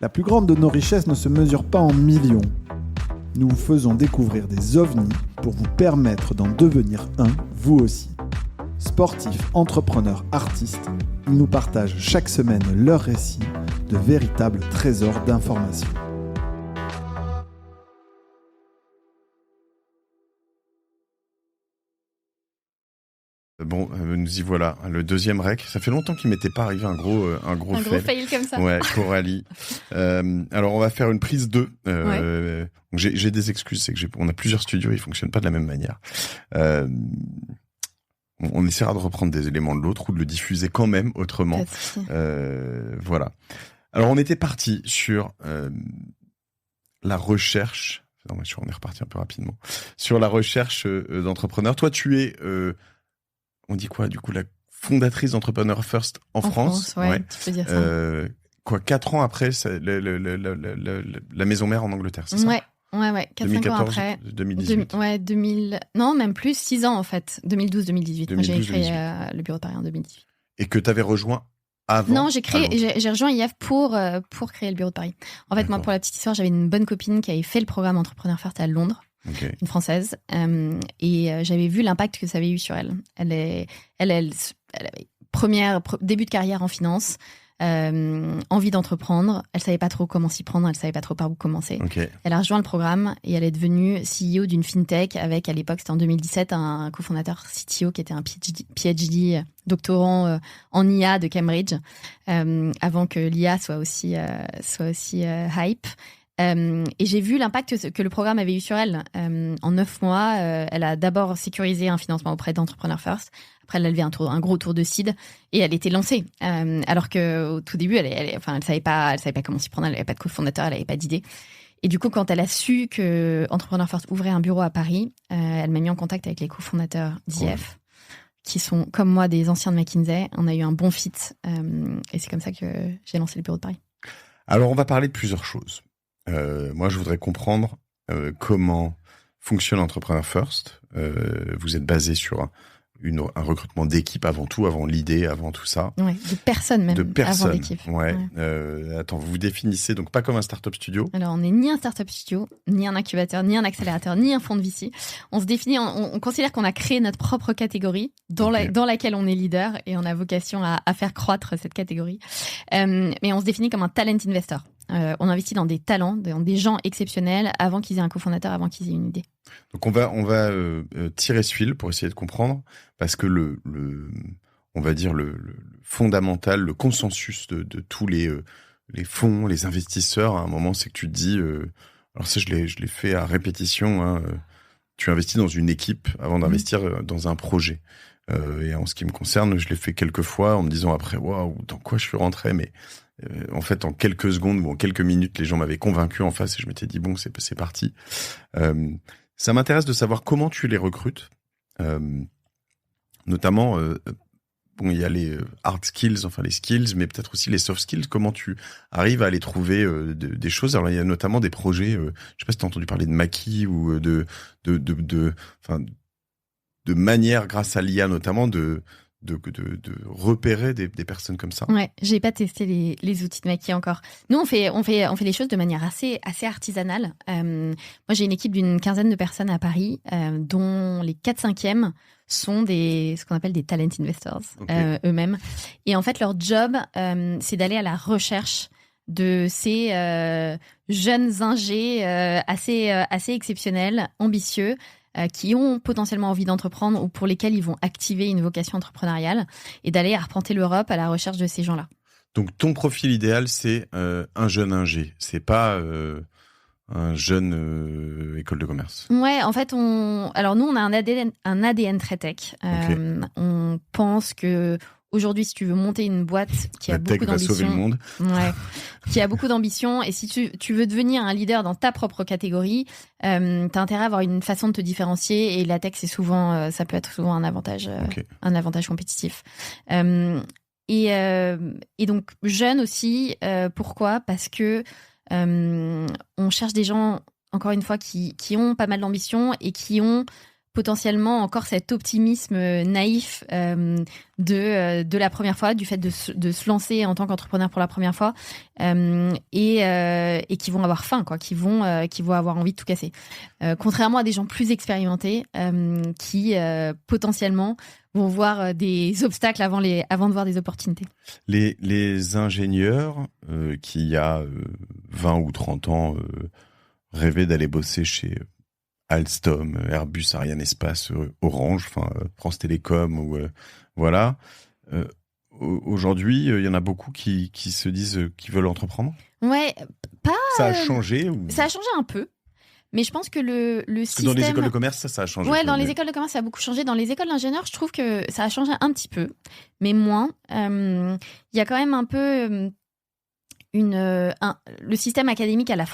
La plus grande de nos richesses ne se mesure pas en millions. Nous vous faisons découvrir des ovnis pour vous permettre d'en devenir un, vous aussi. Sportifs, entrepreneurs, artistes, ils nous partagent chaque semaine leurs récits de véritables trésors d'informations. Bon, nous y voilà. Le deuxième rec. Ça fait longtemps qu'il m'était pas arrivé un gros fail comme ça. Ouais, Coralie. Alors, on va faire une prise 2. Donc j'ai des excuses. C'est que on a plusieurs studios et ils fonctionnent pas de la même manière. On essaiera de reprendre des éléments de l'autre ou de le diffuser quand même autrement. Voilà. Alors, on était parti sur la recherche. Non, on est reparti un peu rapidement. Sur la recherche d'entrepreneurs. Toi, tu es... on dit quoi, du coup, la fondatrice d'Entrepreneur First en France. Ouais, tu peux dire ça. 4 ans après la maison mère en Angleterre, c'est ça? Ouais, 4-5 ans après. 2018. Ouais, 2000... Non, même plus, 6 ans en fait. 2012-2018. Moi, j'ai créé le bureau de Paris en 2018. Et que tu avais rejoint avant? Non, j'ai rejoint IF pour créer le bureau de Paris. En fait, moi, pour la petite histoire, j'avais une bonne copine qui avait fait le programme Entrepreneur First à Londres. Okay. Une Française, et j'avais vu l'impact que ça avait eu sur elle. Elle avait début de carrière en finance, envie d'entreprendre. Elle savait pas trop comment s'y prendre, elle savait pas trop par où commencer. Okay. Elle a rejoint le programme et elle est devenue CEO d'une fintech avec, à l'époque, c'était en 2017, un cofondateur CTO qui était un PhD doctorant en IA de Cambridge, avant que l'IA soit aussi hype. Et j'ai vu l'impact que le programme avait eu sur elle. En 9 mois, elle a d'abord sécurisé un financement auprès d'Entrepreneur First. Après, elle a levé un gros tour de seed et elle était lancée. Alors qu'au tout début, elle savait pas comment s'y prendre. Elle n'avait pas de cofondateur, elle n'avait pas d'idée. Et du coup, quand elle a su que Entrepreneur First ouvrait un bureau à Paris, elle m'a mis en contact avec les cofondateurs d'IF, qui sont, comme moi, des anciens de McKinsey. On a eu un bon fit. Et c'est comme ça que j'ai lancé le bureau de Paris. Alors, on va parler de plusieurs choses. Moi, je voudrais comprendre comment fonctionne Entrepreneur First. Vous êtes basé sur un recrutement d'équipe avant tout, avant l'idée, avant tout ça. Ouais, de personnes même. Avant l'équipe. Ouais. Attends, vous vous définissez donc pas comme un startup studio? Alors, on n'est ni un startup studio, ni un incubateur, ni un accélérateur, ni un fonds de VC. On se définit, on considère qu'on a créé notre propre catégorie dans laquelle on est leader et on a vocation à faire croître cette catégorie. Mais on se définit comme un talent investor. On investit dans des talents, dans des gens exceptionnels avant qu'ils aient un cofondateur, avant qu'ils aient une idée. Donc on va tirer ce fil pour essayer de comprendre, parce que on va dire le fondamental, le consensus de tous les fonds, les investisseurs, à un moment, c'est que tu te dis, alors ça je l'ai fait à répétition, hein, tu investis dans une équipe avant d'investir dans un projet. Et en ce qui me concerne, je l'ai fait quelques fois en me disant après, waouh, dans quoi je suis rentré, mais en fait, en quelques secondes ou en quelques minutes, les gens m'avaient convaincu en face et je m'étais dit, bon, c'est parti. Ça m'intéresse de savoir comment tu les recrutes. Notamment, il y a les hard skills, enfin les skills, mais peut-être aussi les soft skills. Comment tu arrives à aller trouver des choses? Alors, il y a notamment des projets, je sais pas si tu as entendu parler de Maki ou de manière, grâce à l'IA notamment, de repérer des personnes comme ça. Ouais, j'ai pas testé les outils de Maki encore. Nous, on fait les choses de manière assez artisanale. Moi, j'ai une équipe d'une 15aine de personnes à Paris, dont les 4/5e sont ce qu'on appelle des talent investors, eux-mêmes. Et en fait, leur job, c'est d'aller à la recherche de ces jeunes ingés assez exceptionnels, ambitieux, qui ont potentiellement envie d'entreprendre ou pour lesquels ils vont activer une vocation entrepreneuriale et d'aller arpenter l'Europe à la recherche de ces gens-là. Donc ton profil idéal, c'est un jeune ingé, c'est pas un jeune école de commerce. Ouais, en fait, alors nous, on a un ADN très tech. On pense que aujourd'hui, si tu veux monter une boîte qui a beaucoup d'ambition, sauver le monde. Ouais, qui a beaucoup d'ambition, et si tu veux devenir un leader dans ta propre catégorie, t'as intérêt à avoir une façon de te différencier, et la tech, c'est souvent, ça peut être souvent un avantage compétitif. Et donc jeune aussi, pourquoi? Parce que on cherche des gens, encore une fois, qui ont pas mal d'ambition et qui ont potentiellement encore cet optimisme naïf de la première fois, du fait de se lancer en tant qu'entrepreneur pour la première fois, et qui vont avoir faim, quoi, qui vont avoir envie de tout casser. Contrairement à des gens plus expérimentés qui potentiellement vont voir des obstacles avant de voir des opportunités. Les ingénieurs qui, il y a 20 ou 30 ans, rêvaient d'aller bosser chez Alstom, Airbus, Arianespace, Orange, France Télécom, ou voilà. Aujourd'hui, il y en a beaucoup qui se disent qu'ils veulent entreprendre. Ouais, pas. Ça a changé ou... Ça a changé un peu. Mais je pense que le système... Dans les écoles de commerce, ça a changé. Ouais, dans les écoles de commerce, ça a beaucoup changé. Dans les écoles d'ingénieurs, je trouve que ça a changé un petit peu, mais moins. Il y a quand même un peu le système académique à la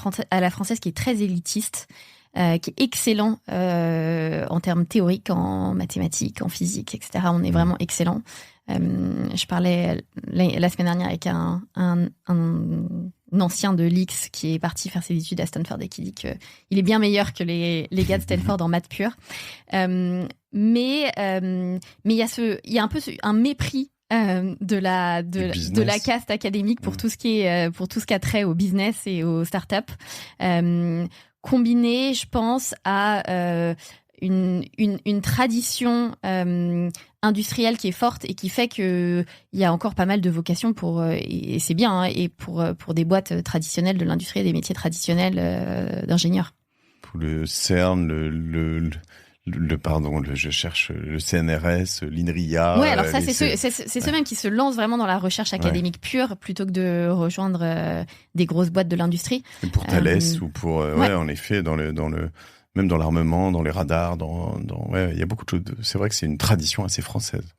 française qui est très élitiste, qui est excellent en termes théoriques, en mathématiques, en physique, etc. On est vraiment excellent. Je parlais la semaine dernière avec un ancien de l'X qui est parti faire ses études à Stanford et qui dit qu'il est bien meilleur que les gars de Stanford en maths pure. Mais il y a un peu un mépris de la caste académique pour tout ce qui a trait au business et aux startups, combiné, je pense, à une tradition industrielle qui est forte et qui fait que il y a encore pas mal de vocations pour et c'est bien, hein, et pour des boîtes traditionnelles de l'industrie et des métiers traditionnels d'ingénieurs. Pour le CERN, je cherche le CNRS, l'INRIA. Ouais, alors ça, c'est ceux même qui se lancent vraiment dans la recherche académique pure plutôt que de rejoindre des grosses boîtes de l'industrie. Et pour Thales ou pour en effet même dans l'armement, dans les radars, il y a beaucoup de choses. C'est vrai que c'est une tradition assez française.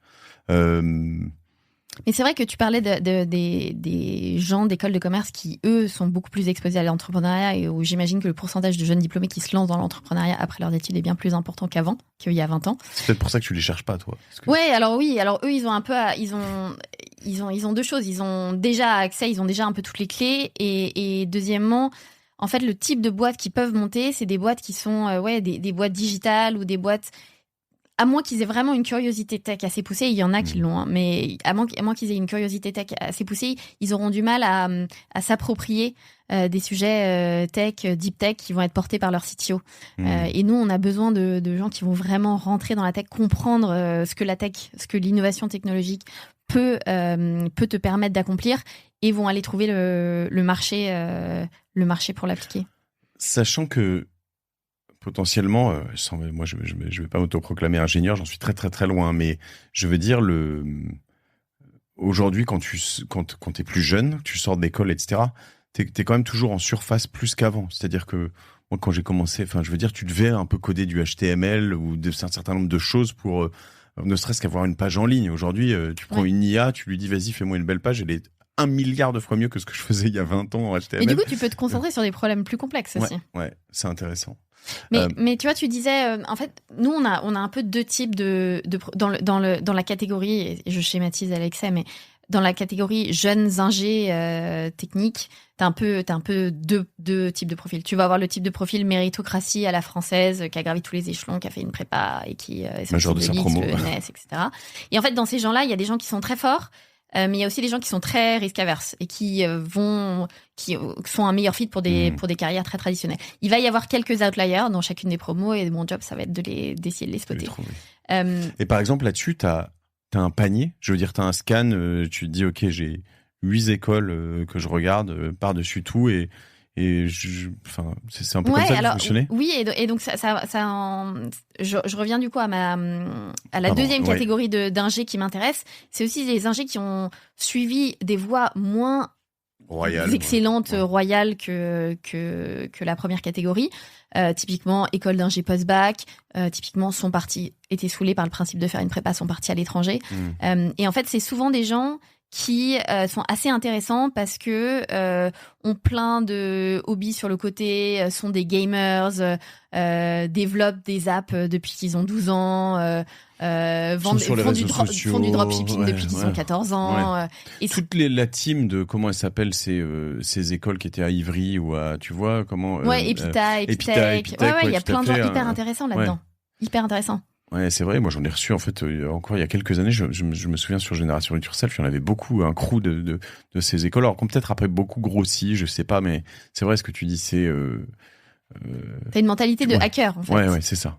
Mais c'est vrai que tu parlais des gens d'école de commerce qui, eux, sont beaucoup plus exposés à l'entrepreneuriat et où j'imagine que le pourcentage de jeunes diplômés qui se lancent dans l'entrepreneuriat après leurs études est bien plus important qu'il y a 20 ans. C'est peut-être pour ça que tu les cherches pas, toi. Ouais, alors eux, ils ont un peu, ils ont deux choses. Ils ont déjà accès, ils ont déjà un peu toutes les clés et deuxièmement, en fait, le type de boîtes qui peuvent monter, c'est des boîtes qui sont des boîtes digitales ou des boîtes, à moins qu'ils aient vraiment une curiosité tech assez poussée, il y en a qui l'ont, hein, mais à moins qu'ils aient une curiosité tech assez poussée, ils auront du mal à s'approprier des sujets tech, deep tech, qui vont être portés par leur CTO. Et nous, on a besoin de gens qui vont vraiment rentrer dans la tech, comprendre ce que l'innovation technologique peut te permettre d'accomplir, et vont aller trouver le marché pour l'appliquer. Sachant que potentiellement, moi je vais pas m'autoproclamer ingénieur, j'en suis très très très loin, mais je veux dire aujourd'hui quand t'es plus jeune, tu sors d'école, etc., t'es quand même toujours en surface plus qu'avant. C'est-à-dire que moi quand j'ai commencé, tu devais un peu coder du HTML ou un certain nombre de choses pour ne serait-ce qu'avoir une page en ligne. Aujourd'hui, tu prends une IA, tu lui dis vas-y fais-moi une belle page, elle est 1 milliard de fois mieux que ce que je faisais il y a 20 ans en HTML. Et du coup, tu peux te concentrer sur des problèmes plus complexes aussi. Ouais, c'est intéressant. Mais tu vois, tu disais, en fait, nous, on a un peu deux types dans la catégorie, et je schématise à l'excès, mais dans la catégorie jeunes ingés techniques, t'as un peu deux types de profils. Tu vas avoir le type de profil méritocratie à la française, qui a gravi tous les échelons, qui a fait une prépa et qui est major de sa promo, ENS, etc. Et en fait, dans ces gens-là, il y a des gens qui sont très forts, mais il y a aussi des gens qui sont très risque-averses et qui sont un meilleur fit pour des carrières très traditionnelles. Il va y avoir quelques outliers dans chacune des promos et mon job, ça va être d'essayer de les spotter. Et par exemple, là-dessus, t'as un panier, je veux dire, t'as un scan, tu te dis, ok, j'ai 8 écoles que je regarde par-dessus tout et c'est un peu comme ça que vous fonctionnez. Oui, et donc je reviens du coup à la deuxième catégorie d'ingés qui m'intéresse. C'est aussi les ingés qui ont suivi des voies moins excellentes, royales que la première catégorie. Typiquement, école d'ingé post-bac, typiquement étaient saoulés par le principe de faire une prépa, sont partis à l'étranger. Et en fait, c'est souvent des gens qui sont assez intéressants parce que ont plein de hobbies sur le côté, sont des gamers, développent des apps depuis qu'ils ont 12 ans, font du dropshipping depuis qu'ils ont 14 ans. Et toute la team de, comment elle s'appelle, ces écoles qui étaient à Ivry ou à, tu vois, comment... Epitech. Il y a plein de gens hyper intéressants là-dedans. hyper intéressant. Ouais, c'est vrai. Moi, j'en ai reçu en fait encore il y a quelques années. Je me souviens sur Génération It Yourself, il y en avait beaucoup, un crew de ces écoles. Alors, qu'on peut-être après beaucoup grossi, je sais pas, mais c'est vrai ce que tu dis. C'est t'as une mentalité de hacker en fait. Ouais, c'est ça.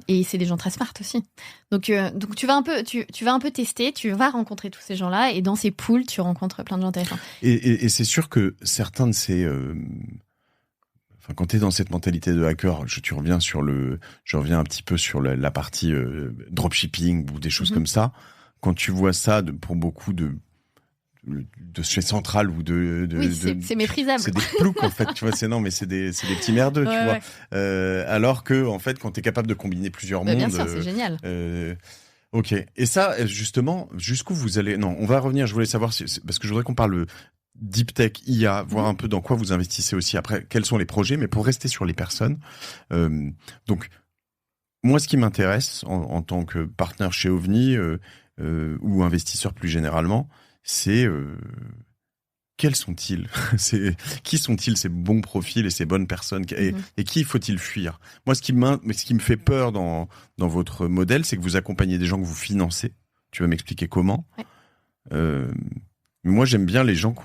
Et c'est des gens très smart aussi. Donc tu vas un peu tester, tu vas rencontrer tous ces gens-là, et dans ces pools, tu rencontres plein de gens intéressants. Et c'est sûr que certains de ces quand t'es dans cette mentalité de hacker, je reviens un petit peu sur la partie dropshipping ou des choses comme ça. Quand tu vois ça pour beaucoup de chez Central ou c'est méprisable. C'est des ploucs en fait, tu vois. C'est des petits merdeux, tu vois. Alors que en fait, quand t'es capable de combiner plusieurs mondes, bien sûr, c'est génial. Ok. Et ça, justement, jusqu'où vous allez? Non, on va revenir. Je voulais savoir parce que je voudrais qu'on parle Deep Tech, IA, voir un peu dans quoi vous investissez aussi après, quels sont les projets, mais pour rester sur les personnes. Donc, moi, ce qui m'intéresse en tant que partenaire chez OVNI ou investisseur plus généralement, c'est quels sont-ils? Qui sont-ils ces bons profils et ces bonnes personnes et qui faut-il fuir? Moi, ce qui me fait peur dans votre modèle, c'est que vous accompagnez des gens que vous financez. Tu vas m'expliquer comment? Ouais. Moi, j'aime bien les gens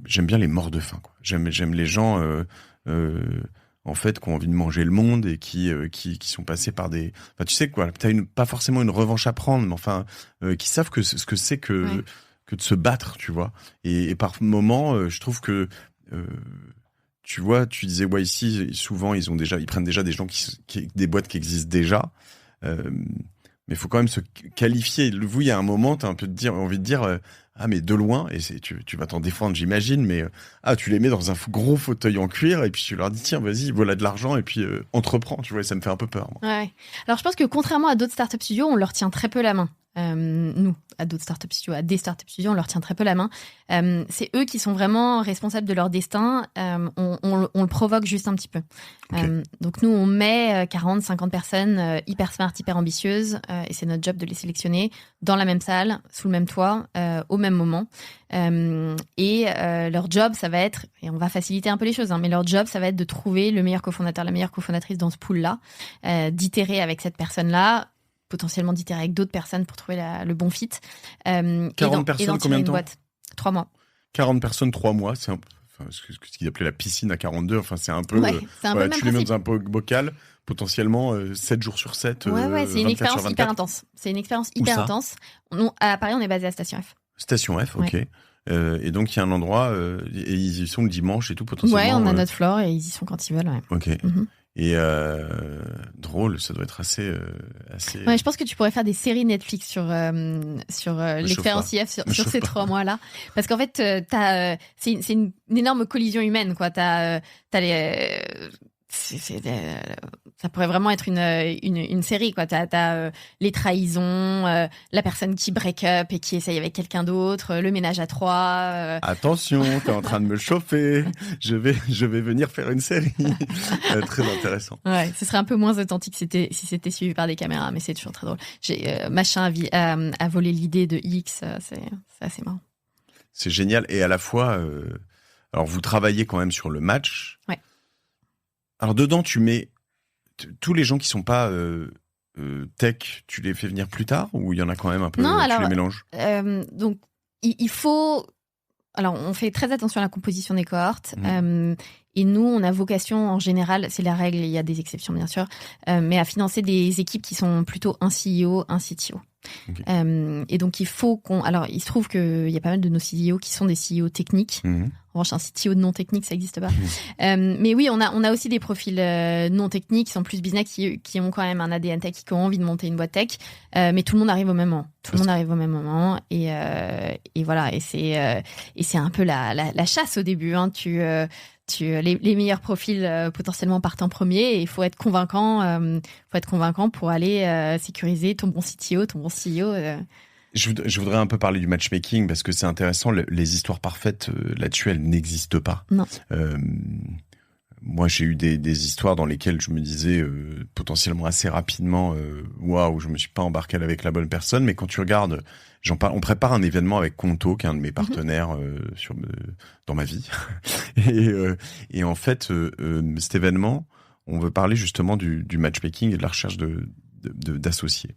j'aime bien les morts de faim, quoi. J'aime les gens, en fait, qui ont envie de manger le monde et qui sont passés par des, enfin, tu sais quoi, t'as pas forcément une revanche à prendre, mais enfin, qui savent ce que c'est que de se battre, tu vois. Et par moments, je trouve que, tu vois, tu disais, ouais, ici, souvent, ils prennent déjà des gens des boîtes qui existent déjà. Mais il faut quand même se qualifier. Vous, il y a un moment, tu as un peu envie de dire mais de loin, et tu vas t'en défendre, j'imagine, mais tu les mets dans un gros fauteuil en cuir, et puis tu leur dis, tiens, vas-y, voilà de l'argent, et puis entreprends, tu vois, et ça me fait un peu peur. Moi. Ouais. Alors, je pense que contrairement à d'autres startup studios, on leur tient très peu la main. Nous, à d'autres startup studios, à des startup studios, on leur tient très peu la main. C'est eux qui sont vraiment responsables de leur destin. On le provoque juste un petit peu. Okay. Donc nous, on met 40, 50 personnes hyper smart, hyper ambitieuses, et c'est notre job de les sélectionner dans la même salle, sous le même toit, au même moment. Leur job, ça va être, et on va faciliter un peu les choses, mais leur job, ça va être de trouver le meilleur cofondateur, la meilleure cofondatrice dans ce pool-là, d'itérer avec cette personne-là, potentiellement d'itérer avec d'autres personnes pour trouver le bon fit. 40 personnes, combien de temps? 3 mois. 40 personnes, 3 mois, c'est ce qu'ils appelaient la piscine à 42, enfin c'est un peu... c'est un peu tu les mets dans un bocal, potentiellement 7 jours sur 7, c'est une expérience hyper intense. C'est une expérience hyper intense. À Paris, on est basé à Station F. Station F, ok. Et donc il y a un endroit, et ils y sont le dimanche et tout, potentiellement. Ouais, on a notre floor et ils y sont quand ils veulent. Ouais. Ok. Et drôle, ça doit être assez. Ouais, je pense que tu pourrais faire des séries Netflix sur l'expérience IF sur ces 3 mois-là, parce qu'en fait, c'est une énorme collision humaine, quoi. Ça pourrait vraiment être une série, quoi. T'as les trahisons, la personne qui break up et qui essaye avec quelqu'un d'autre, le ménage à 3. Attention, t'es en train de me chauffer. Je vais venir faire une série. Très intéressant. Ouais, ce serait un peu moins authentique si c'était suivi par des caméras, mais c'est toujours très drôle. Machin a volé l'idée de X, c'est assez marrant. C'est génial, et à la fois, alors vous travaillez quand même sur le match. Ouais. Alors dedans, tu mets tous les gens qui sont pas tech, tu les fais venir plus tard, ou il y en a quand même un peu, tu les mélanges? Donc il faut. Alors on fait très attention à la composition des cohortes. Et nous, on a vocation en général, c'est la règle, il y a des exceptions bien sûr, mais à financer des équipes qui sont plutôt un CEO, un CTO. Okay. Et donc il faut alors il se trouve qu'il y a pas mal de nos CEO qui sont des CEO techniques. En revanche, un CTO non technique, ça n'existe pas. Mais oui, on a aussi des profils non techniques qui sont plus business, qui ont quand même un ADN tech, qui ont envie de monter une boîte tech. Mais tout le monde arrive au même moment. Et voilà. Et c'est un peu la chasse au début. Hein. Les meilleurs profils potentiellement partent en premier, et il faut être convaincant. Pour aller sécuriser ton bon CTO, ton bon CEO. Je voudrais un peu parler du matchmaking, parce que c'est intéressant. Les histoires parfaites là-dessus, elles n'existent pas. Non. Moi, j'ai eu des histoires dans lesquelles je me disais potentiellement assez rapidement, waouh, je me suis pas embarqué avec la bonne personne. Mais quand tu regardes, on prépare un événement avec Conto, qui est un de mes partenaires dans ma vie. Et en fait, cet événement, on veut parler justement du matchmaking et de la recherche d'associés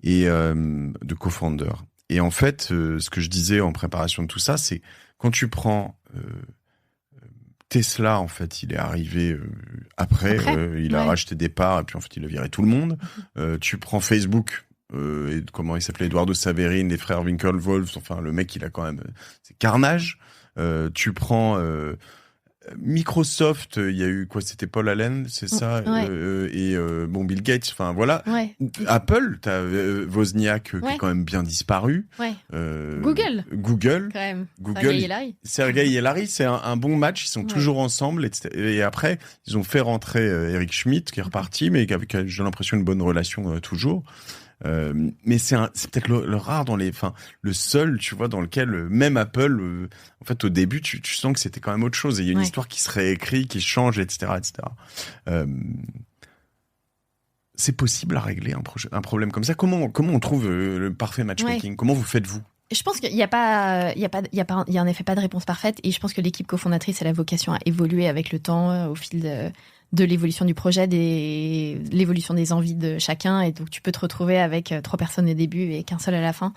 et de co-founders. Et en fait, ce que je disais en préparation de tout ça, c'est quand tu prends Tesla, en fait, il est arrivé après il a racheté des parts et puis en fait, il a viré tout le monde. Tu prends Facebook, et comment il s'appelait, Eduardo Saverin, les frères Winklevoss, enfin, le mec, il a quand même... c'est carnage. Tu prends... Microsoft, il y a eu quoi? C'était Paul Allen, c'est ça, et bon, Bill Gates. Enfin voilà. Ouais. Apple, t'as Wozniak qui est quand même bien disparu. Ouais. Google. Quand même. Sergey et Larry, c'est un bon match. Ils sont toujours ensemble. Et après, ils ont fait rentrer Eric Schmidt qui est reparti, mais avec, j'ai l'impression, une bonne relation toujours. Mais c'est peut-être le rare le seul, tu vois, dans lequel même Apple, en fait, au début, tu sens que c'était quand même autre chose. Et il y a une histoire qui se réécrit, qui change, etc., etc. C'est possible à régler un problème comme ça. Comment on trouve le parfait matchmaking? Comment vous faites-vous? Je pense qu'il y a en effet pas de réponse parfaite. Et je pense que l'équipe cofondatrice a la vocation à évoluer avec le temps, au fil de l'évolution du projet, l'évolution des envies de chacun, et donc tu peux te retrouver avec 3 personnes au début et qu'un seul à la fin.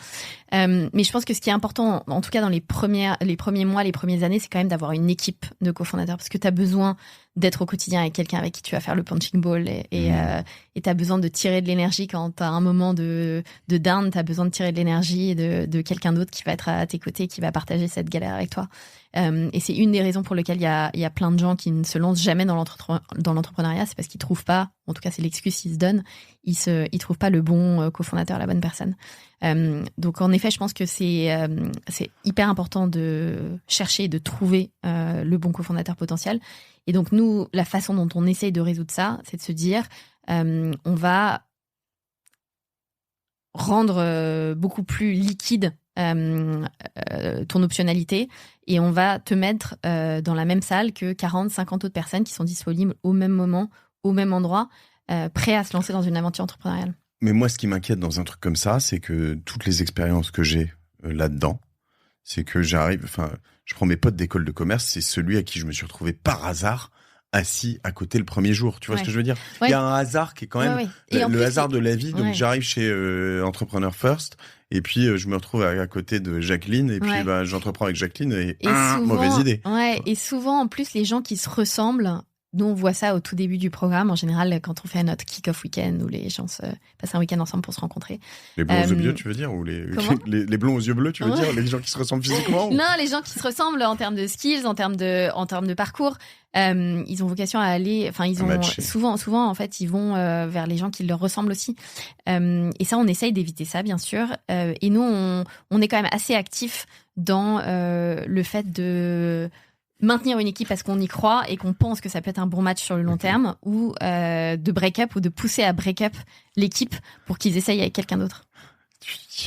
Mais je pense que ce qui est important, en tout cas dans les premiers mois, les premières années, c'est quand même d'avoir une équipe de cofondateurs, parce que tu as besoin d'être au quotidien avec quelqu'un avec qui tu vas faire le punching ball et tu as besoin de tirer de l'énergie quand tu as un moment de down, tu as besoin de tirer de l'énergie de quelqu'un d'autre qui va être à tes côtés, qui va partager cette galère avec toi. Et c'est une des raisons pour lesquelles il y a plein de gens qui ne se lancent jamais dans l'entrepreneuriat, c'est parce qu'ils trouvent pas, en tout cas c'est l'excuse qu'ils se donnent, ils trouvent pas le bon cofondateur, la bonne personne. Donc en effet, je pense que c'est hyper important de chercher et de trouver le bon cofondateur potentiel. Et donc nous, la façon dont on essaye de résoudre ça, c'est de se dire, on va rendre beaucoup plus liquide ton optionnalité, et on va te mettre dans la même salle que 40, 50 autres personnes qui sont disponibles au même moment, au même endroit, prêts à se lancer dans une aventure entrepreneuriale. Mais moi, ce qui m'inquiète dans un truc comme ça, c'est que toutes les expériences que j'ai là-dedans, c'est que je prends mes potes d'école de commerce, c'est celui à qui je me suis retrouvé par hasard assis à côté le premier jour. Tu vois ce que je veux dire? Il y a un hasard qui est quand même le hasard de la vie. Donc j'arrive chez Entrepreneur First, et puis je me retrouve à côté de Jacqueline, et puis j'entreprends avec Jacqueline, et souvent, mauvaise idée. Et souvent, en plus, les gens qui se ressemblent, nous on voit ça au tout début du programme, en général quand on fait notre kick-off week-end où les gens passent un week-end ensemble pour se rencontrer. Les blonds aux yeux bleus, tu veux dire? Ou les blonds aux yeux bleus, tu veux dire? Les gens qui se ressemblent physiquement? Non, les gens qui se ressemblent en termes de skills, en termes de parcours. Ils ont vocation à aller, souvent en fait, ils vont vers les gens qui leur ressemblent aussi. Et ça, on essaye d'éviter ça, bien sûr. Et nous, on est quand même assez actifs dans le fait de maintenir une équipe parce qu'on y croit et qu'on pense que ça peut être un bon match sur le long terme, ou de break-up, ou de pousser à break-up l'équipe pour qu'ils essayent avec quelqu'un d'autre.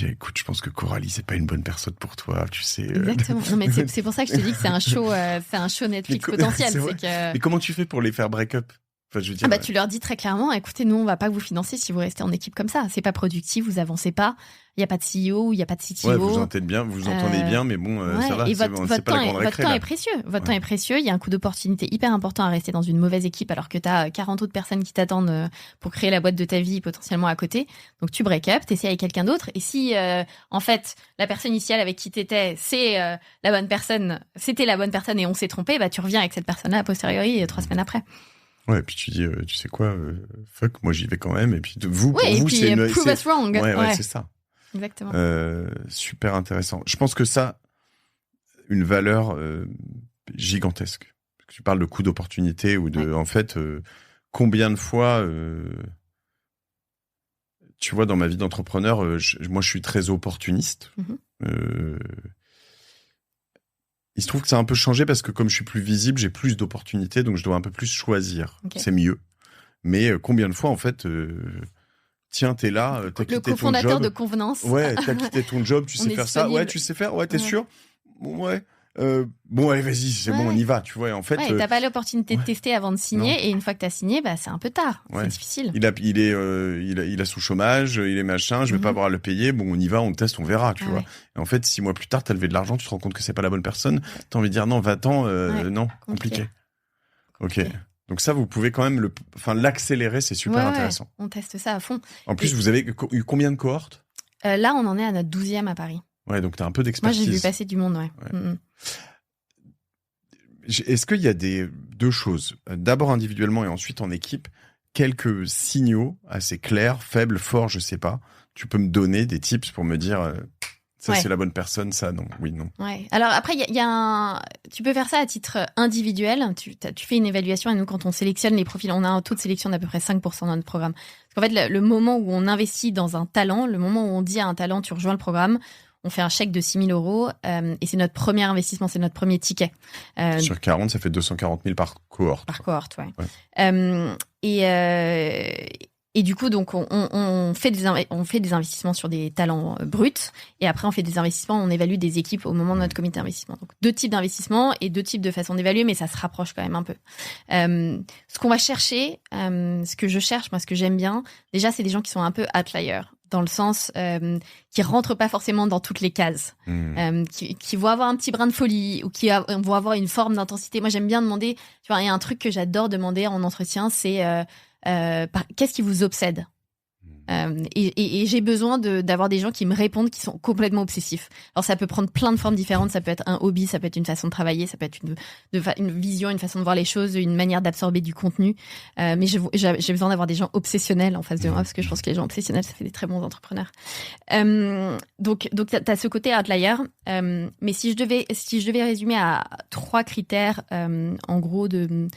Écoute, je pense que Coralie, c'est pas une bonne personne pour toi, tu sais. Exactement. Non, mais c'est pour ça que je te dis que c'est un show Netflix potentiel. Mais comment tu fais pour les faire break-up? Enfin, je veux dire, tu leur dis très clairement, écoutez, nous, on va pas vous financer si vous restez en équipe comme ça. C'est pas productif, vous avancez pas. Il y a pas de CEO, il y a pas de CTO. Ouais, vous entendez bien, mais bon, ça va. Et votre temps est précieux. Votre temps est précieux. Il y a un coût d'opportunité hyper important à rester dans une mauvaise équipe alors que tu as 40 autres personnes qui t'attendent pour créer la boîte de ta vie potentiellement à côté. Donc tu break up, t'essaies avec quelqu'un d'autre. Et si, en fait, la personne initiale avec qui t'étais, c'est la bonne personne, c'était la bonne personne et on s'est trompé, tu reviens avec cette personne-là a posteriori 3 semaines après. Ouais, et puis tu dis, tu sais quoi, fuck, moi j'y vais quand même. Et puis c'est une... prove us wrong. Ouais, c'est ça. Exactement. Super intéressant. Je pense que ça, une valeur gigantesque. Parce que tu parles de coût d'opportunité ou de, en fait, combien de fois, tu vois, dans ma vie d'entrepreneur, moi je suis très opportuniste. Il se trouve que ça a un peu changé parce que comme je suis plus visible, j'ai plus d'opportunités, donc je dois un peu plus choisir. Okay. C'est mieux. Mais combien de fois, en fait, tiens, t'es là, t'as quitté ton job. Le cofondateur de convenance. Ouais, t'as quitté ton job, tu sais faire ça. Ouais, tu sais faire. Ouais, t'es sûr? Bon, ouais. Bon, allez, vas-y, c'est bon, on y va, tu vois. Et en fait, t'as pas l'opportunité de tester avant de signer, et une fois que t'as signé, c'est un peu tard. C'est difficile. Il a son chômage, il est machin, je vais pas avoir à le payer. Bon, on y va, on teste, on verra, tu vois. Et en fait, 6 mois plus tard, t'as levé de l'argent, tu te rends compte que c'est pas la bonne personne. T'as envie de dire non, va-t'en, non, compliqué. Ok. Donc ça, vous pouvez quand même l'accélérer, c'est super intéressant. On teste ça à fond. En plus, vous avez eu combien de cohortes ? Là, on en est à notre 12e à Paris. Ouais, donc tu as un peu d'expertise. Moi, j'ai vu passer du monde, ouais. Est-ce qu'il y a deux choses ? D'abord individuellement et ensuite en équipe, quelques signaux assez clairs, faibles, forts, je sais pas. Tu peux me donner des tips pour me dire... Ça, c'est la bonne personne, ça, non. Oui, non. Ouais. Alors après, tu peux faire ça à titre individuel. Tu fais une évaluation et nous, quand on sélectionne les profils, on a un taux de sélection d'à peu près 5% dans notre programme. Parce qu'en fait, le moment où on investit dans un talent, le moment où on dit à un talent, tu rejoins le programme, on fait un chèque de 6 000 € et c'est notre premier investissement, c'est notre premier ticket. Sur 40, ça fait 240 000 par cohorte. Par cohorte, ouais. Et du coup, donc, on fait des investissements sur des talents bruts. Et après, on fait des investissements, on évalue des équipes au moment de notre comité d'investissement. Donc, 2 types d'investissements et 2 types de façons d'évaluer, mais ça se rapproche quand même un peu. Ce qu'on va chercher, ce que je cherche, moi, ce que j'aime bien, déjà, c'est des gens qui sont un peu outliers, dans le sens qui rentrent pas forcément dans toutes les cases, qui vont avoir un petit brin de folie ou qui vont avoir une forme d'intensité. Moi, j'aime bien demander, tu vois, il y a un truc que j'adore demander en entretien, c'est... qu'est-ce qui vous obsède ? Et j'ai besoin d'avoir des gens qui me répondent qui sont complètement obsessifs. Alors ça peut prendre plein de formes différentes, ça peut être un hobby, ça peut être une façon de travailler, ça peut être une vision, une façon de voir les choses, une manière d'absorber du contenu. Mais j'ai besoin d'avoir des gens obsessionnels en face de moi parce que je pense que les gens obsessionnels, ça fait des très bons entrepreneurs. Donc t'as ce côté outlier. Mais si je devais résumer à 3 critères, en gros de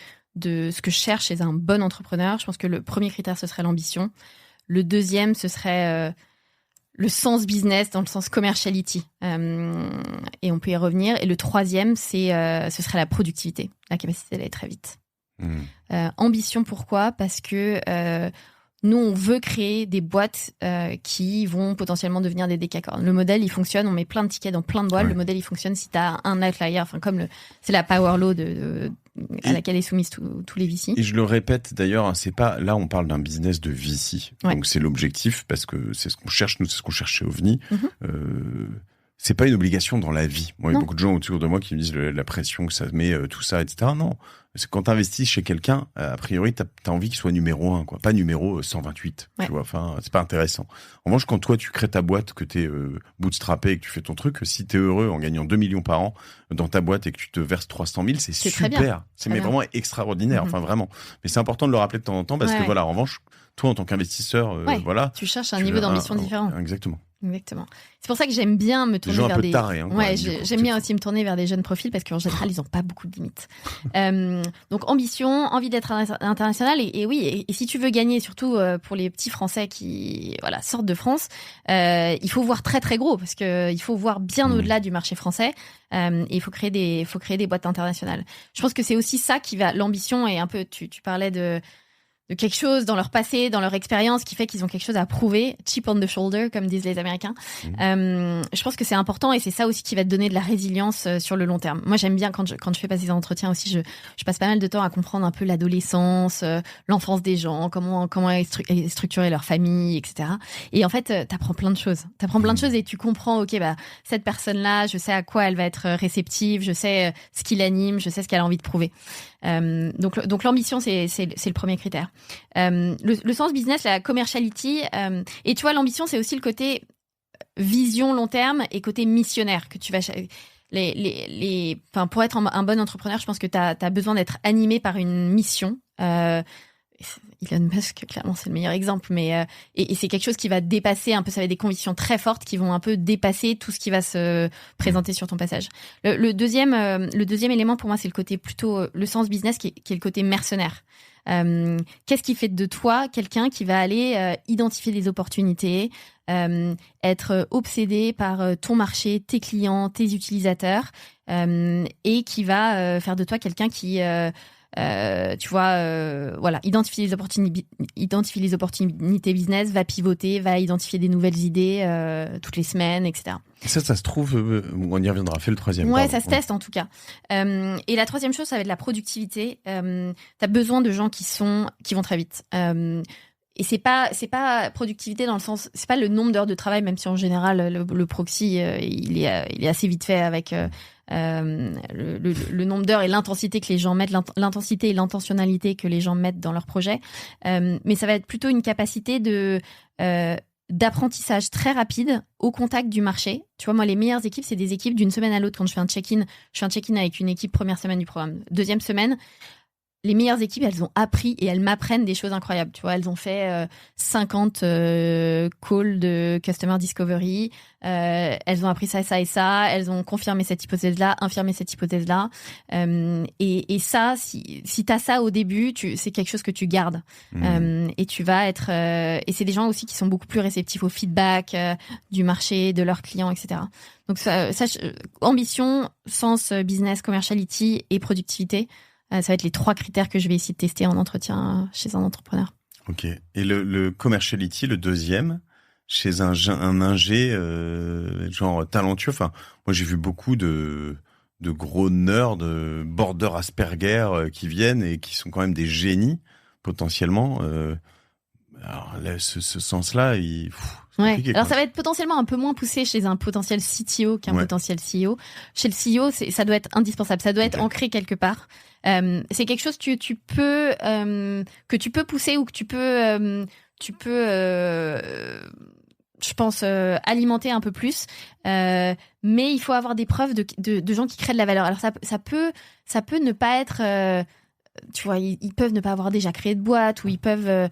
ce que je cherche chez un bon entrepreneur, je pense que le premier critère, ce serait l'ambition. Le deuxième, ce serait le sens business dans le sens commerciality. Et on peut y revenir. Et le troisième, ce serait la productivité, la capacité d'aller très vite. Ambition, pourquoi ? Parce que nous, on veut créer des boîtes qui vont potentiellement devenir des décacorns. Le modèle, il fonctionne, on met plein de tickets dans plein de boîtes. Ouais. Le modèle, il fonctionne si tu as un outlier, comme c'est la power law à laquelle est soumise tous les VC. Et je le répète d'ailleurs, c'est pas là on parle d'un business de VC. Ouais. Donc c'est l'objectif parce que c'est ce qu'on cherche, nous c'est ce qu'on cherche chez OVNI. C'est pas une obligation dans la vie. Moi, il y a beaucoup de gens autour de moi qui me disent la pression que ça met, tout ça, etc. Non. C'est quand t'investis chez quelqu'un, a priori, t'as envie qu'il soit numéro 1, quoi. Pas numéro 128. Ouais. Tu vois. Enfin, c'est pas intéressant. En revanche, quand toi, tu crées ta boîte, que t'es bootstrappé et que tu fais ton truc, si t'es heureux en gagnant 2 millions par an dans ta boîte et que tu te verses 300 000, c'est super. C'est vraiment extraordinaire. Enfin, vraiment. Mais c'est important de le rappeler de temps en temps parce que voilà, en revanche, toi, en tant qu'investisseur, voilà. Tu cherches un niveau d'ambition différent. Exactement. Exactement. C'est pour ça que j'aime bien me tourner vers des... tarés, hein, ouais, j'aime bien aussi me tourner vers des jeunes profils parce qu'en général, ils n'ont pas beaucoup de limites. Donc, ambition, envie d'être international. Et oui, et si tu veux gagner, surtout pour les petits Français qui sortent de France, il faut voir très, très gros parce qu'il faut voir bien au-delà du marché français. Et il faut créer des boîtes internationales. Je pense que c'est aussi ça qui va... L'ambition est un peu... Tu parlais de quelque chose dans leur passé, dans leur expérience qui fait qu'ils ont quelque chose à prouver, chip on the shoulder comme disent les Américains. Je pense que c'est important et c'est ça aussi qui va te donner de la résilience sur le long terme. Moi j'aime bien quand je fais passer des entretiens aussi, je passe pas mal de temps à comprendre un peu l'adolescence, l'enfance des gens, comment est structurée leur famille, etc. Et en fait t'apprends plein de choses. Et tu comprends, ok, cette personne-là, je sais à quoi elle va être réceptive, je sais ce qui l'anime, je sais ce qu'elle a envie de prouver. Donc l'ambition c'est le premier critère. Le sens business, la commerciality, et tu vois l'ambition c'est aussi le côté vision long terme et côté missionnaire que tu vas pour être un bon entrepreneur, je pense que t'as besoin d'être animé par une mission. Elon Musk, clairement, c'est le meilleur exemple, mais et c'est quelque chose qui va dépasser un peu, ça va être des convictions très fortes qui vont un peu dépasser tout ce qui va se présenter sur ton passage. Le deuxième élément pour moi, c'est le côté plutôt le sens business qui est le côté mercenaire. Qu'est-ce qui fait de toi quelqu'un qui va aller identifier des opportunités, être obsédé par ton marché, tes clients, tes utilisateurs, et qui va faire de toi quelqu'un qui identifier les opportunités business, va pivoter, va identifier des nouvelles idées toutes les semaines, etc. Ça se trouve, on y reviendra. Fais le troisième. Ouais, ça se teste en tout cas. Et la troisième chose, ça va être la productivité. T'as besoin de gens qui vont très vite. c'est pas productivité dans le sens, c'est pas le nombre d'heures de travail, même si en général le proxy il est assez vite fait avec le nombre d'heures et l'intensité que les gens mettent, l'intensité et l'intentionnalité que les gens mettent dans leur projet. Mais ça va être plutôt une capacité d'apprentissage très rapide au contact du marché. Tu vois, moi, les meilleures équipes, c'est des équipes d'une semaine à l'autre. Quand je fais un check-in avec une équipe première semaine du programme. Deuxième semaine, les meilleures équipes, elles ont appris et elles m'apprennent des choses incroyables. Tu vois, elles ont fait 50 calls de Customer Discovery. Elles ont appris ça, ça et ça. Elles ont confirmé cette hypothèse-là, infirmé cette hypothèse-là. Et ça, si t'as ça au début, c'est quelque chose que tu gardes. Et tu vas être... et c'est des gens aussi qui sont beaucoup plus réceptifs au feedback du marché, de leurs clients, etc. Donc ambition, sens business, commerciality et productivité. Ça va être les 3 critères que je vais essayer de tester en entretien chez un entrepreneur. Ok. Et le commerciality, le deuxième, chez un ingé genre talentueux. Enfin, moi j'ai vu beaucoup de gros nerds, border Asperger qui viennent et qui sont quand même des génies potentiellement. Alors là, ce sens-là, Ouais. Alors ça va être potentiellement un peu moins poussé chez un potentiel CTO qu'un potentiel CEO. Chez le CEO, ça doit être indispensable, ça doit être ancré quelque part. C'est quelque chose que tu peux pousser ou que tu peux je pense alimenter un peu plus, mais il faut avoir des preuves de gens qui créent de la valeur. Alors ça peut ne pas être tu vois, ils peuvent ne pas avoir déjà créé de boîte, ou ils peuvent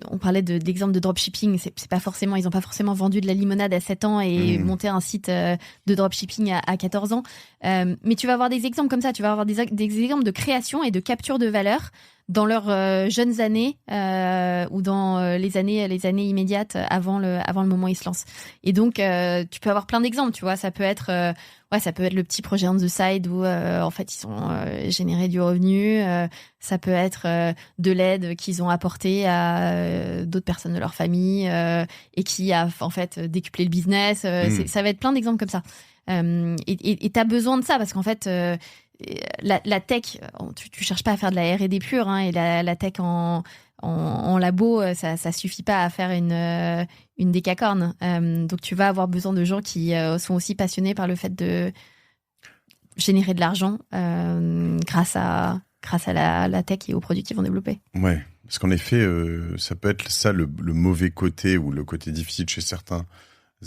on parlait d'exemple de dropshipping, c'est pas forcément, ils ont pas forcément vendu de la limonade à 7 ans et monté un site de dropshipping à 14 ans, mais tu vas avoir des exemples comme ça, tu vas avoir des exemples de création et de capture de valeur dans leurs jeunes années ou dans les années immédiates avant le moment où ils se lancent. Et donc tu peux avoir plein d'exemples, tu vois, ça peut être le petit projet on the side où en fait ils ont généré du revenu, ça peut être de l'aide qu'ils ont apporté à d'autres personnes de leur famille et qui a en fait décuplé le business, ça va être plein d'exemples comme ça. Et t'as besoin de ça parce qu'en fait la tech, tu cherches pas à faire de la R&D pure, hein, et la tech en labo, ça suffit pas à faire une décacorne. Donc tu vas avoir besoin de gens qui sont aussi passionnés par le fait de générer de l'argent grâce à la tech et aux produits qu'ils vont développer. Ouais, parce qu'en effet, ça peut être ça le mauvais côté ou le côté difficile chez certains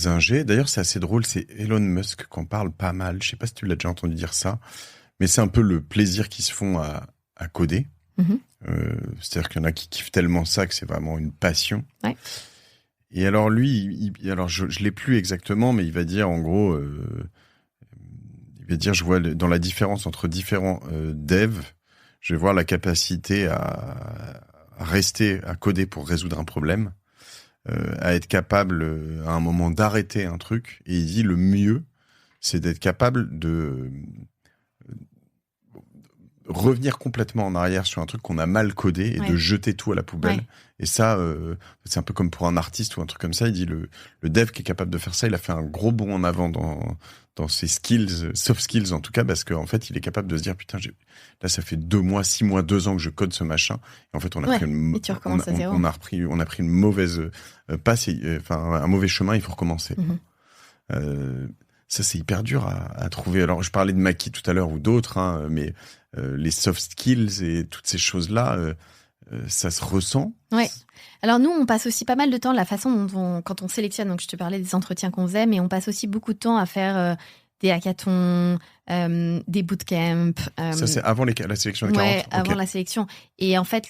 ingés. D'ailleurs, c'est assez drôle, c'est Elon Musk qui en parle pas mal. Je sais pas si tu l'as déjà entendu dire ça. Mais c'est un peu le plaisir qu'ils se font à coder. C'est-à-dire qu'il y en a qui kiffent tellement ça que c'est vraiment une passion. Ouais. Et alors lui, alors je l'ai plus exactement, mais il va dire en gros, je vois dans la différence entre différents devs, je vais voir la capacité à rester à coder pour résoudre un problème, à être capable à un moment d'arrêter un truc. Et il dit le mieux, c'est d'être capable de revenir complètement en arrière sur un truc qu'on a mal codé et de jeter tout à la poubelle. Ouais. Et ça, c'est un peu comme pour un artiste ou un truc comme ça. Il dit le dev qui est capable de faire ça, il a fait un gros bond en avant dans ses skills, soft skills en tout cas, parce qu'en fait, il est capable de se dire putain, là ça fait 2 mois, 6 mois, 2 ans que je code ce machin. Et en fait, on a pris on a pris une mauvaise passe, enfin un mauvais chemin. Il faut recommencer. Ça, c'est hyper dur à trouver. Alors, je parlais de Maki tout à l'heure ou d'autres, hein, mais les soft skills et toutes ces choses-là, ça se ressent. Ouais. Alors nous, on passe aussi pas mal de temps, la façon dont quand on sélectionne, donc je te parlais des entretiens qu'on faisait, mais on passe aussi beaucoup de temps à faire des hackathons, des bootcamps. Ça, c'est avant la sélection des 40. Ouais, avant la sélection. Et en fait,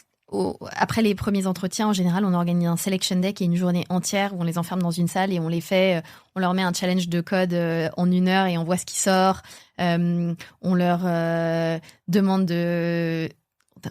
après les premiers entretiens, en général, on organise un selection day qui est une journée entière où on les enferme dans une salle et on les fait, on leur met un challenge de code en 1 heure et on voit ce qui sort. On leur demande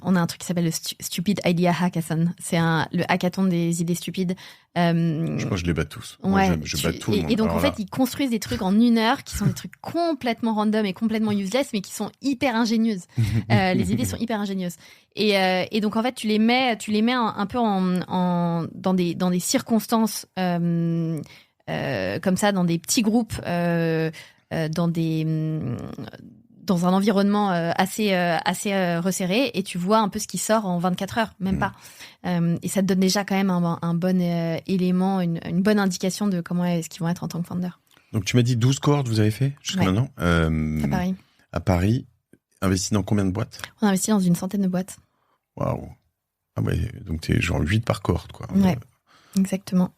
on a un truc qui s'appelle le Stupid Idea Hackathon. C'est le hackathon des idées stupides. Je crois que je les bats tous. Ouais, moi, je bats tout le monde. Et donc, en fait, ils construisent des trucs en 1 heure qui sont des trucs complètement random et complètement useless, mais qui sont hyper ingénieuses. Les idées sont hyper ingénieuses. Et donc, en fait, tu les mets un peu dans des circonstances comme ça, dans des petits groupes, dans dans un environnement assez resserré et tu vois un peu ce qui sort en 24 heures, même pas. Et ça te donne déjà quand même un bon élément, une bonne indication de comment est-ce qu'ils vont être en tant que founder. Donc tu m'as dit 12 cohortes vous avez fait jusqu'à maintenant À Paris. À Paris, investi dans combien de boîtes? On a investi dans une centaine de boîtes. Waouh. Ah ouais, donc t'es genre 8 par cohorte, quoi. Ouais, exactement.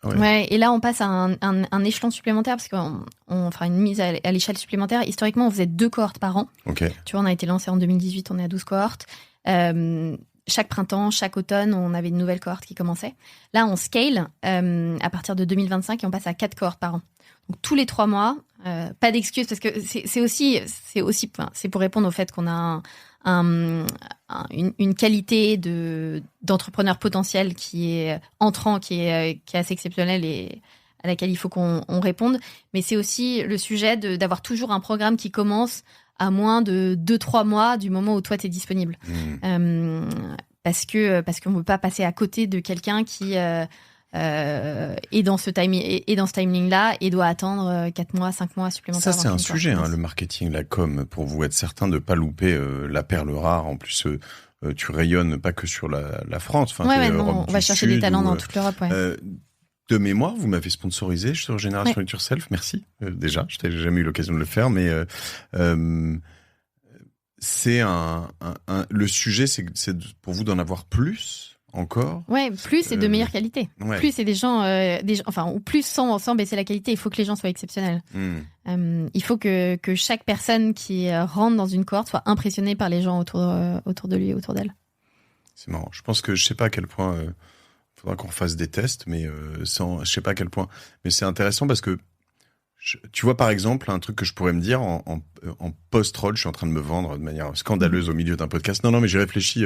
Ah ouais. Ouais, et là on passe à un échelon supplémentaire parce qu'on fera une mise à l'échelle supplémentaire. Historiquement, on faisait 2 cohortes par an. Ok. Tu vois, on a été lancé en 2018, on est à 12 cohortes. Chaque printemps, chaque automne, on avait une nouvelle cohorte qui commençait. Là, on scale à partir de 2025 et on passe à 4 cohortes par an. Donc tous les 3 mois, pas d'excuses parce que c'est pour répondre au fait qu'on a une qualité d'entrepreneur potentiel qui est entrant, qui est assez exceptionnelle et à laquelle il faut qu'on réponde. Mais c'est aussi le sujet d'avoir toujours un programme qui commence à moins de 2-3 mois du moment où toi t'es disponible. Parce qu'on ne peut pas passer à côté de quelqu'un qui est dans ce timing-là et doit attendre 4 mois, 5 mois supplémentaires. Ça, c'est un sujet, le marketing, la com, pour vous être certain de ne pas louper la perle rare. En plus, tu rayonnes pas que sur la France. On va chercher des talents dans toute l'Europe. Ouais. De mémoire, vous m'avez sponsorisé sur Génération It Yourself. Merci. Déjà, je n'ai jamais eu l'occasion de le faire, mais c'est le sujet, c'est pour vous d'en avoir plus encore. Ouais, plus et de meilleure qualité. Ouais. Plus et des gens, ou plus sans baisser la qualité. Il faut que les gens soient exceptionnels. Il faut que chaque personne qui rentre dans une cohorte soit impressionnée par les gens autour de lui, autour d'elle. C'est marrant. Je pense que je sais pas à quel point. Faudra qu'on fasse des tests, mais je sais pas à quel point. Mais c'est intéressant parce que tu vois, par exemple, un truc que je pourrais me dire en post-roll, je suis en train de me vendre de manière scandaleuse au milieu d'un podcast. Non, mais j'ai réfléchi.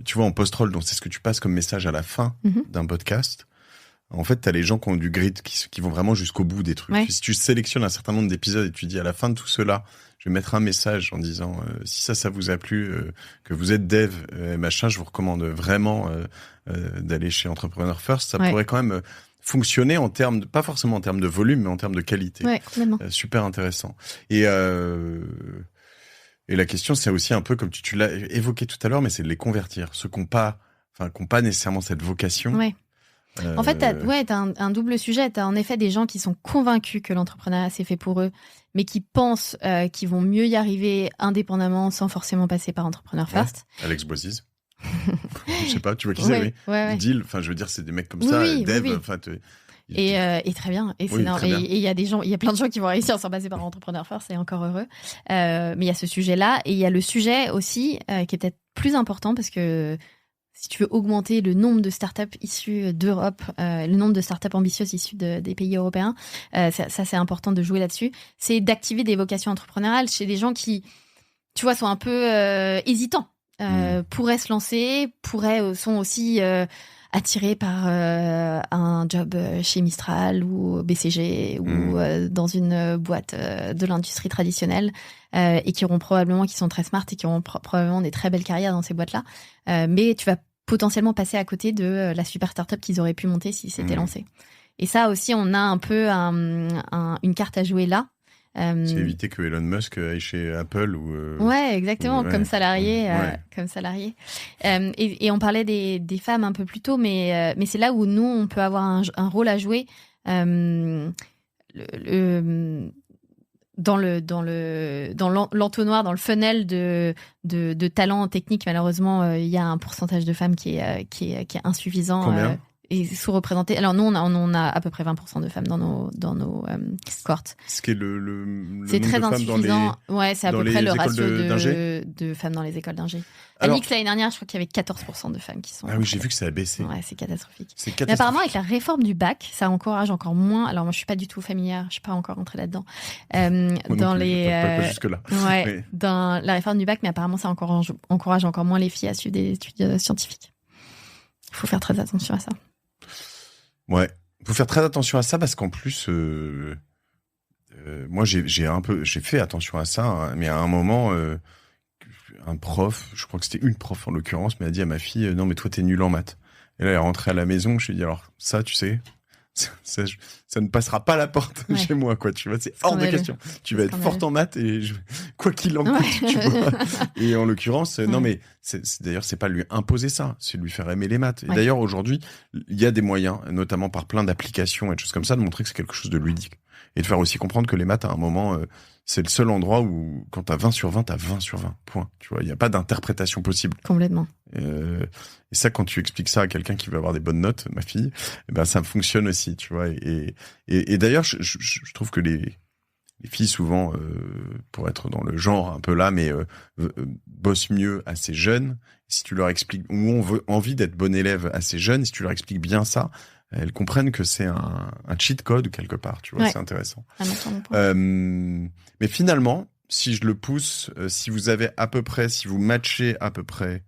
Tu vois, en post-roll, donc c'est ce que tu passes comme message à la fin d'un podcast. En fait, t'as les gens qui ont du grit, qui vont vraiment jusqu'au bout des trucs. Ouais. Si tu sélectionnes un certain nombre d'épisodes et tu dis à la fin de tout cela, je vais mettre un message en disant si ça vous a plu, que vous êtes dev, machin, je vous recommande vraiment d'aller chez Entrepreneur First. Ça pourrait quand même fonctionner en termes, pas forcément en termes de volume, mais en termes de qualité. Ouais, complètement. Super intéressant. Et la question, c'est aussi un peu comme tu l'as évoqué tout à l'heure, mais c'est de les convertir. Ceux qui n'ont pas nécessairement cette vocation. Ouais. En fait, t'as un double sujet. T'as en effet des gens qui sont convaincus que l'entrepreneuriat c'est fait pour eux, mais qui pensent qu'ils vont mieux y arriver indépendamment sans forcément passer par Entrepreneur First. Alex Boisiz. Je sais pas, tu vois qui c'est, oui. Ouais. Deal, je veux dire, c'est des mecs comme ça, dev, Et très bien. Et il y a il y a plein de gens qui vont réussir sans passer par Entrepreneur First, c'est encore heureux. Mais il y a ce sujet-là, et il y a le sujet aussi qui est peut-être plus important parce que si tu veux augmenter le nombre de startups issues d'Europe, le nombre de startups ambitieuses issues des pays européens, ça c'est important de jouer là-dessus. C'est d'activer des vocations entrepreneuriales chez des gens qui, tu vois, sont un peu hésitants, pourraient se lancer, sont aussi attirés par un job chez Mistral ou BCG ou dans une boîte de l'industrie traditionnelle et qui sont très smart et qui auront probablement des très belles carrières dans ces boîtes-là. Mais tu vas potentiellement passer à côté de la super startup qu'ils auraient pu monter s'ils s'étaient lancés. Et ça aussi, on a un peu une carte à jouer là. C'est éviter que Elon Musk aille chez Apple ou ouais, exactement, comme salarié. Comme salarié. Et on parlait des femmes un peu plus tôt, mais c'est là où nous, on peut avoir un rôle à jouer. Dans l'entonnoir, dans le funnel de talents techniques, malheureusement, il y a un pourcentage de femmes qui est insuffisant. Combien et sous-représenté. Alors nous, on a à peu près 20% de femmes dans nos cohortes. Ce qui est le c'est très nombre de femmes insuffisant. Ouais, c'est à peu près le ratio de femmes dans les écoles d'ingé. Alors, Alix, l'année dernière, je crois qu'il y avait 14% de femmes qui sont... Ah oui, j'ai vu que ça a baissé. Ouais, c'est catastrophique. Mais apparemment, avec la réforme du bac, ça encourage encore moins... Alors moi, je suis pas du tout familière, je suis pas encore entrée là-dedans. Pas jusque-là. Ouais, mais... dans la réforme du bac, mais apparemment, ça encourage encore moins les filles à suivre des études scientifiques. Il faut faire très attention à ça. Ouais, il faut faire très attention à ça parce qu'en plus, moi j'ai fait attention à ça, hein, mais à un moment, un prof, je crois que c'était une prof en l'occurrence, m'a dit à ma fille non mais toi t'es nulle en maths. Et là elle est rentrée à la maison, je lui ai dit alors ça tu sais, ça ne passera pas la porte chez moi, quoi. Tu vois, c'est hors de question. Tu vas être forte en maths et quoi qu'il en coûte, tu vois. Et en l'occurrence, non, mais d'ailleurs, c'est pas lui imposer ça, c'est lui faire aimer les maths. Et d'ailleurs, aujourd'hui, il y a des moyens, notamment par plein d'applications et de choses comme ça, de montrer que c'est quelque chose de ludique. Et de faire aussi comprendre que les maths, à un moment, c'est le seul endroit où, quand t'as 20 sur 20, t'as 20 sur 20. Point. Tu vois, il n'y a pas d'interprétation possible. Complètement. Et ça, quand tu expliques ça à quelqu'un qui veut avoir des bonnes notes, ma fille, ben, ça fonctionne aussi, tu vois. Et d'ailleurs, je trouve que les filles, souvent, pour être dans le genre un peu là, mais bossent mieux assez jeunes. Si tu leur expliques, ou ont envie d'être bon élève assez jeunes, si tu leur expliques bien ça, elles comprennent que c'est un cheat code quelque part, tu vois, c'est intéressant. Mais finalement, si je le pousse, si vous avez à peu près, si vous matchez à peu près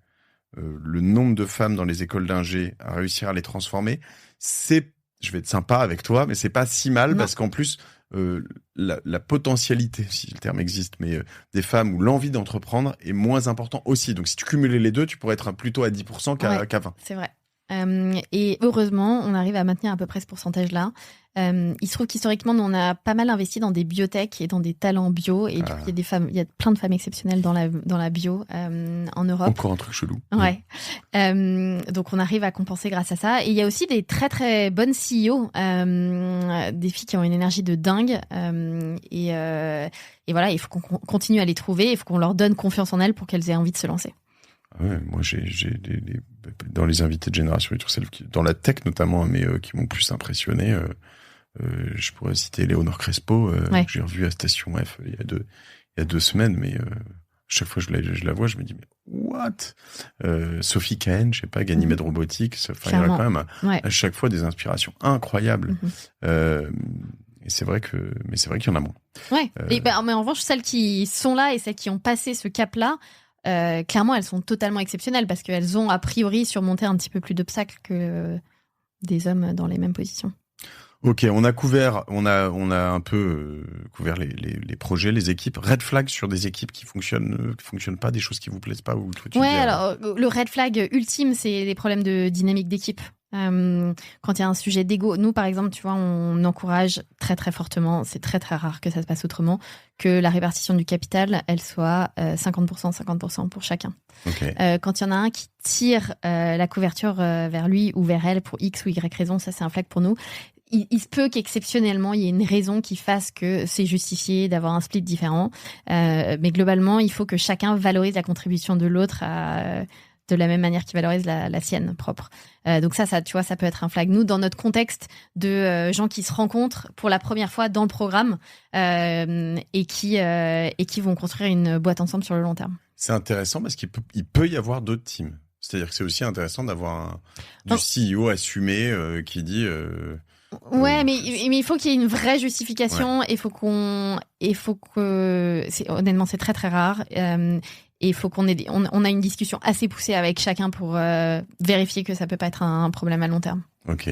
le nombre de femmes dans les écoles d'ingé à réussir à les transformer, je vais être sympa avec toi, mais c'est pas si mal parce qu'en plus, la potentialité, si le terme existe, mais des femmes ou l'envie d'entreprendre est moins important aussi. Donc si tu cumulais les deux, tu pourrais être plutôt à 10% qu'à 20%. C'est vrai. Et heureusement, on arrive à maintenir à peu près ce pourcentage-là. Il se trouve qu'historiquement, on a pas mal investi dans des biotech et dans des talents bio. Et du coup, il y a plein de femmes exceptionnelles dans la bio en Europe. Encore un truc chelou. Ouais. Donc, on arrive à compenser grâce à ça. Et il y a aussi des très, très bonnes CEO, des filles qui ont une énergie de dingue. Et voilà, il faut qu'on continue à les trouver. Il faut qu'on leur donne confiance en elles pour qu'elles aient envie de se lancer. Ouais, moi j'ai dans les invités de Génération Retour, dans la tech notamment, mais qui m'ont plus impressionné. Je pourrais citer Léonore Crespo, que j'ai revu à Station F il y a 2 semaines, mais chaque fois que je la vois, je me dis mais what? Sophie Cahen, je sais pas, Ganymède Robotics, enfin il y a quand même à chaque fois des inspirations incroyables. Et c'est vrai qu'il y en a moins. Ouais. Mais en revanche, celles qui sont là et celles qui ont passé ce cap-là, clairement, elles sont totalement exceptionnelles parce qu'elles ont a priori surmonté un petit peu plus d'obstacles que des hommes dans les mêmes positions. Ok, on a un peu couvert les projets, les équipes. Red flag sur des équipes qui fonctionnent pas, des choses qui vous plaisent pas ou le truc. Alors le red flag ultime, c'est les problèmes de dynamique d'équipe. Quand il y a un sujet d'ego, nous par exemple, tu vois, on encourage très très fortement, c'est très très rare que ça se passe autrement, que la répartition du capital, elle soit 50% pour chacun. Okay. Quand il y en a un qui tire la couverture vers lui ou vers elle pour X ou Y raison, ça c'est un flag pour nous. Il se peut qu'exceptionnellement, il y ait une raison qui fasse que c'est justifié d'avoir un split différent. Mais globalement, il faut que chacun valorise la contribution de l'autre de la même manière qu'il valorise la sienne propre. Donc ça, tu vois, ça peut être un flag. Nous, dans notre contexte de gens qui se rencontrent pour la première fois dans le programme et qui vont construire une boîte ensemble sur le long terme. C'est intéressant parce qu'il peut y avoir d'autres teams. C'est-à-dire que c'est aussi intéressant d'avoir du CEO assumé qui dit... Ouais, mais il faut qu'il y ait une vraie justification. Honnêtement, c'est très très rare. Et il faut qu'on ait on a une discussion assez poussée avec chacun pour vérifier que ça peut pas être un problème à long terme. Ok.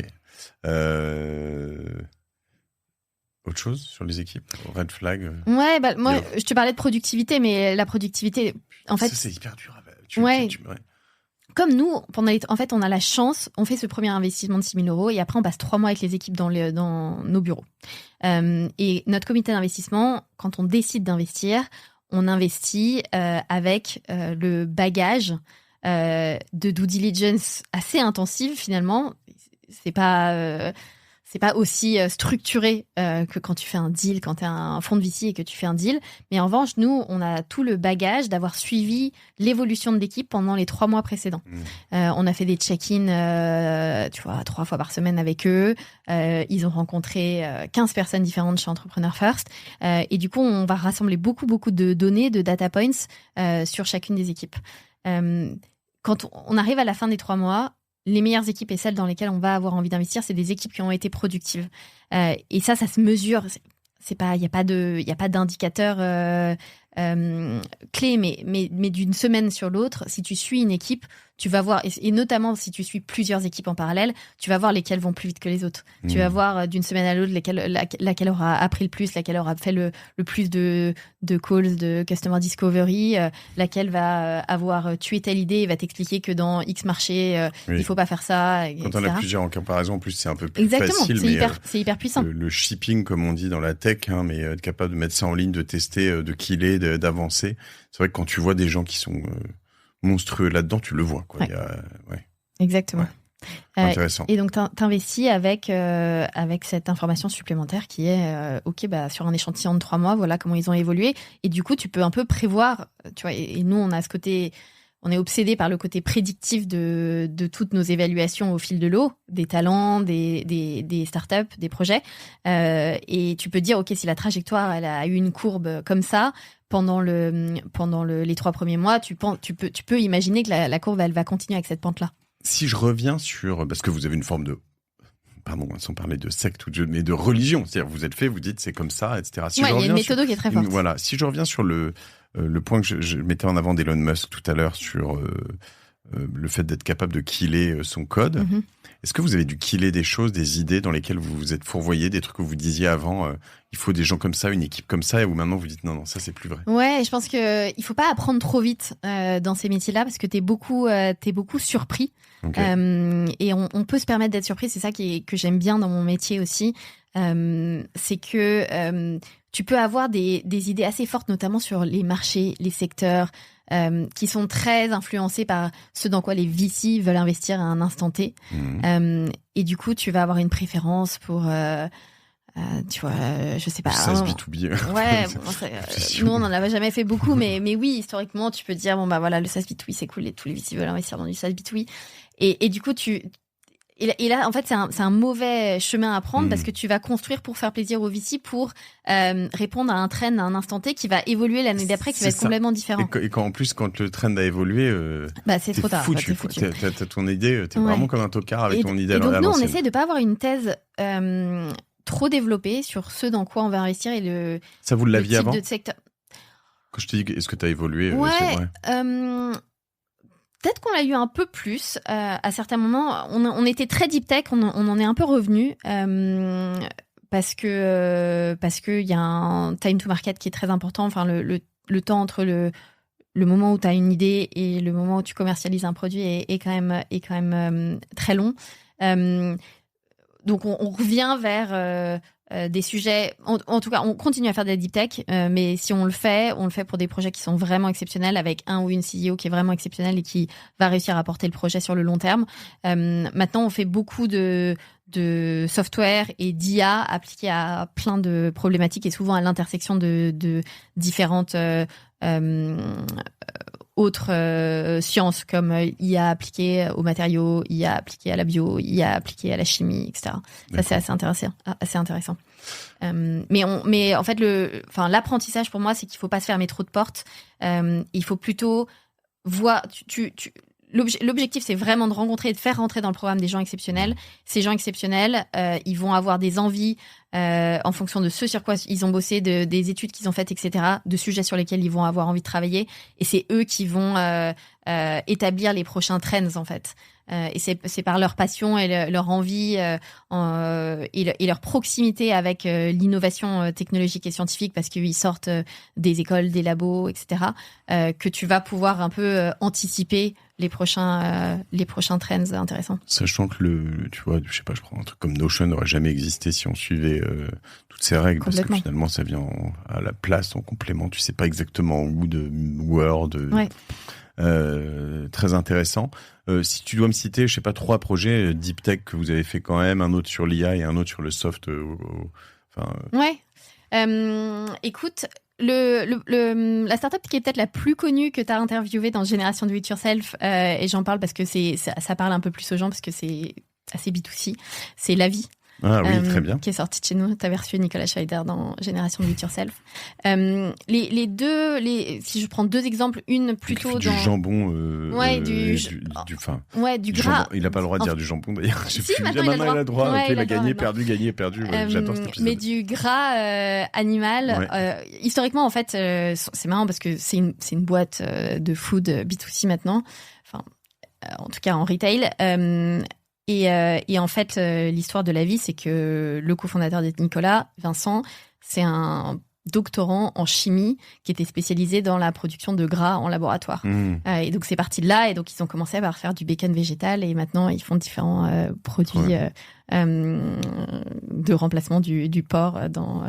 Autre chose sur les équipes, red flag. Ouais, moi je te parlais de productivité, mais la productivité, en fait, ça c'est hyper dur. Comme nous, on a la chance, on fait ce premier investissement de 6 000 € et après on passe 3 mois avec les équipes dans nos bureaux. Et notre comité d'investissement, quand on décide d'investir, on investit avec le bagage de due diligence assez intensive finalement. C'est pas aussi structuré que quand tu fais un deal, quand tu es un fonds de VC et que tu fais un deal. Mais en revanche, nous, on a tout le bagage d'avoir suivi l'évolution de l'équipe pendant les 3 mois précédents. On a fait des check-in, 3 fois par semaine avec eux. Ils ont rencontré 15 personnes différentes chez Entrepreneur First. Et du coup, on va rassembler beaucoup, beaucoup de données, de data points sur chacune des équipes. Quand on arrive à la fin des 3 mois, les meilleures équipes et celles dans lesquelles on va avoir envie d'investir, c'est des équipes qui ont été productives. Et ça se mesure. Il n'y a pas d'indicateur clés, mais d'une semaine sur l'autre, si tu suis une équipe, tu vas voir, et notamment si tu suis plusieurs équipes en parallèle, tu vas voir lesquelles vont plus vite que les autres. Tu vas voir d'une semaine à l'autre laquelle aura appris le plus, laquelle aura fait le plus de calls de customer discovery, laquelle va avoir tué telle idée et va t'expliquer que dans X marché, il faut pas faire ça. Quand on a plusieurs en comparaison, en plus, c'est un peu plus Exactement, facile. c'est hyper puissant. Le shipping, comme on dit dans la tech, mais être capable de mettre ça en ligne, de tester, de killer, d'avancer. C'est vrai que quand tu vois des gens qui sont monstrueux là-dedans, tu le vois, quoi. Ouais. Exactement. Ouais. Intéressant. Et donc, t'investis avec cette information supplémentaire qui est, sur un échantillon de 3 mois, voilà comment ils ont évolué. Et du coup, tu peux un peu prévoir, tu vois, et nous, on a ce côté, on est obsédé par le côté prédictif de toutes nos évaluations au fil de l'eau, des talents, des startups, des projets. Et tu peux dire, OK, si la trajectoire, elle a eu une courbe comme ça, pendant les 3 premiers mois, tu peux imaginer que la courbe, elle va continuer avec cette pente-là. Si je reviens sur, parce que vous avez une forme de, pardon, sans parler de secte mais de religion, c'est-à-dire vous êtes fait, vous dites c'est comme ça, etc. Il y a une méthode qui est très forte. Voilà, si je reviens sur le point que je mettais en avant d'Elon Musk tout à l'heure sur le fait d'être capable de killer son code, est-ce que vous avez dû killer des choses, des idées dans lesquelles vous vous êtes fourvoyé, des trucs que vous disiez avant, il faut des gens comme ça, une équipe comme ça, et où maintenant vous dites non, ça c'est plus vrai. Ouais, je pense que il faut pas apprendre trop vite dans ces métiers-là parce que t'es beaucoup surpris. Okay. Et on peut se permettre d'être surpris, c'est ça que j'aime bien dans mon métier aussi. C'est que tu peux avoir des idées assez fortes, notamment sur les marchés, les secteurs, qui sont très influencés par ce dans quoi les VC veulent investir à un instant T. Et du coup, tu vas avoir une préférence pour, tu vois, je sais pas. Ça se B2B. Ouais, nous, on n'en avait jamais fait beaucoup, mais oui, historiquement, tu peux dire, bon, bah voilà, le SaaS B2B, c'est cool, et tous les VC veulent investir dans du SaaS B2B. Et du coup, et là, en fait, c'est un mauvais chemin à prendre parce que tu vas construire pour faire plaisir aux VC, pour répondre à un trend à un instant T qui va évoluer l'année d'après, qui va être complètement différent. Et quand le trend a évolué, c'est trop tard. Foutu. T'as ton idée, t'es vraiment comme un tocard avec ton idée. Et donc, nous, on essaie de pas avoir une thèse trop développée sur ce dans quoi on va investir et ça, vous l'aviez avant de secteur. Quand je te dis, est-ce que t'as évolué? Ouais. C'est vrai. Peut-être qu'on l'a eu un peu plus à certains moments. On était très deep tech, on en est un peu revenu parce que il y a un time to market qui est très important. Enfin, le temps entre le moment où tu as une idée et le moment où tu commercialises un produit est quand même très long. Donc on revient vers des sujets, en tout cas on continue à faire des deep tech, mais si on le fait pour des projets qui sont vraiment exceptionnels, avec un ou une CEO qui est vraiment exceptionnelle et qui va réussir à porter le projet sur le long terme. Maintenant on fait beaucoup de software et d'IA appliqués à plein de problématiques et souvent à l'intersection de différentes autres sciences, comme IA appliquée aux matériaux, IA appliquée à la bio, IA appliquée à la chimie, etc. Ça, c'est assez intéressant. Mais en fait, l'apprentissage pour moi, c'est qu'il faut pas se fermer trop de portes. Il faut plutôt voir. L'objectif, c'est vraiment de rencontrer et de faire rentrer dans le programme des gens exceptionnels. Ces gens exceptionnels, ils vont avoir des envies en fonction de ce sur quoi ils ont bossé, des études qu'ils ont faites, etc., de sujets sur lesquels ils vont avoir envie de travailler. Et c'est eux qui vont établir les prochains trends, en fait. Et c'est par leur passion et leur envie et leur proximité avec l'innovation technologique et scientifique, parce qu'ils sortent des écoles, des labos, etc., que tu vas pouvoir un peu anticiper les prochains trends intéressants. Sachant que tu vois, je sais pas, je prends un truc comme Notion n'aurait jamais existé si on suivait toutes ces règles, parce que finalement ça vient à la place, en complément, tu sais pas exactement où, de Word. Ouais. Très intéressant. Si tu dois me citer, je sais pas, 3 projets deep tech que vous avez fait quand même, un autre sur l'IA et un autre sur le soft. Ouais. Écoute, la startup qui est peut-être la plus connue que tu as interviewée dans Génération Do It Yourself, et j'en parle parce que ça parle un peu plus aux gens, parce que c'est assez B2C, c'est La Vie. Ah oui, très bien. Qui est sorti de chez nous. T'avais reçu Nicolas Scheider dans Génération Do It Yourself. Les deux, si je prends deux exemples, une plutôt du dans jambon, du gras. Jambon. Il n'a pas le droit de dire du jambon d'ailleurs. Si, maintenant il a le droit. Ouais, il a gagné, perdu. J'adore cet épisode. Mais du gras animal. Ouais. Historiquement, en fait, c'est marrant parce que c'est une boîte de food B2C maintenant. Enfin, en tout cas en retail. Et en fait, l'histoire de la vie, c'est que le cofondateur de Nicolas, Vincent, c'est un doctorant en chimie qui était spécialisé dans la production de gras en laboratoire. Et donc c'est parti de là, et donc ils ont commencé par faire du bacon végétal, et maintenant ils font différents produits de remplacement du porc dans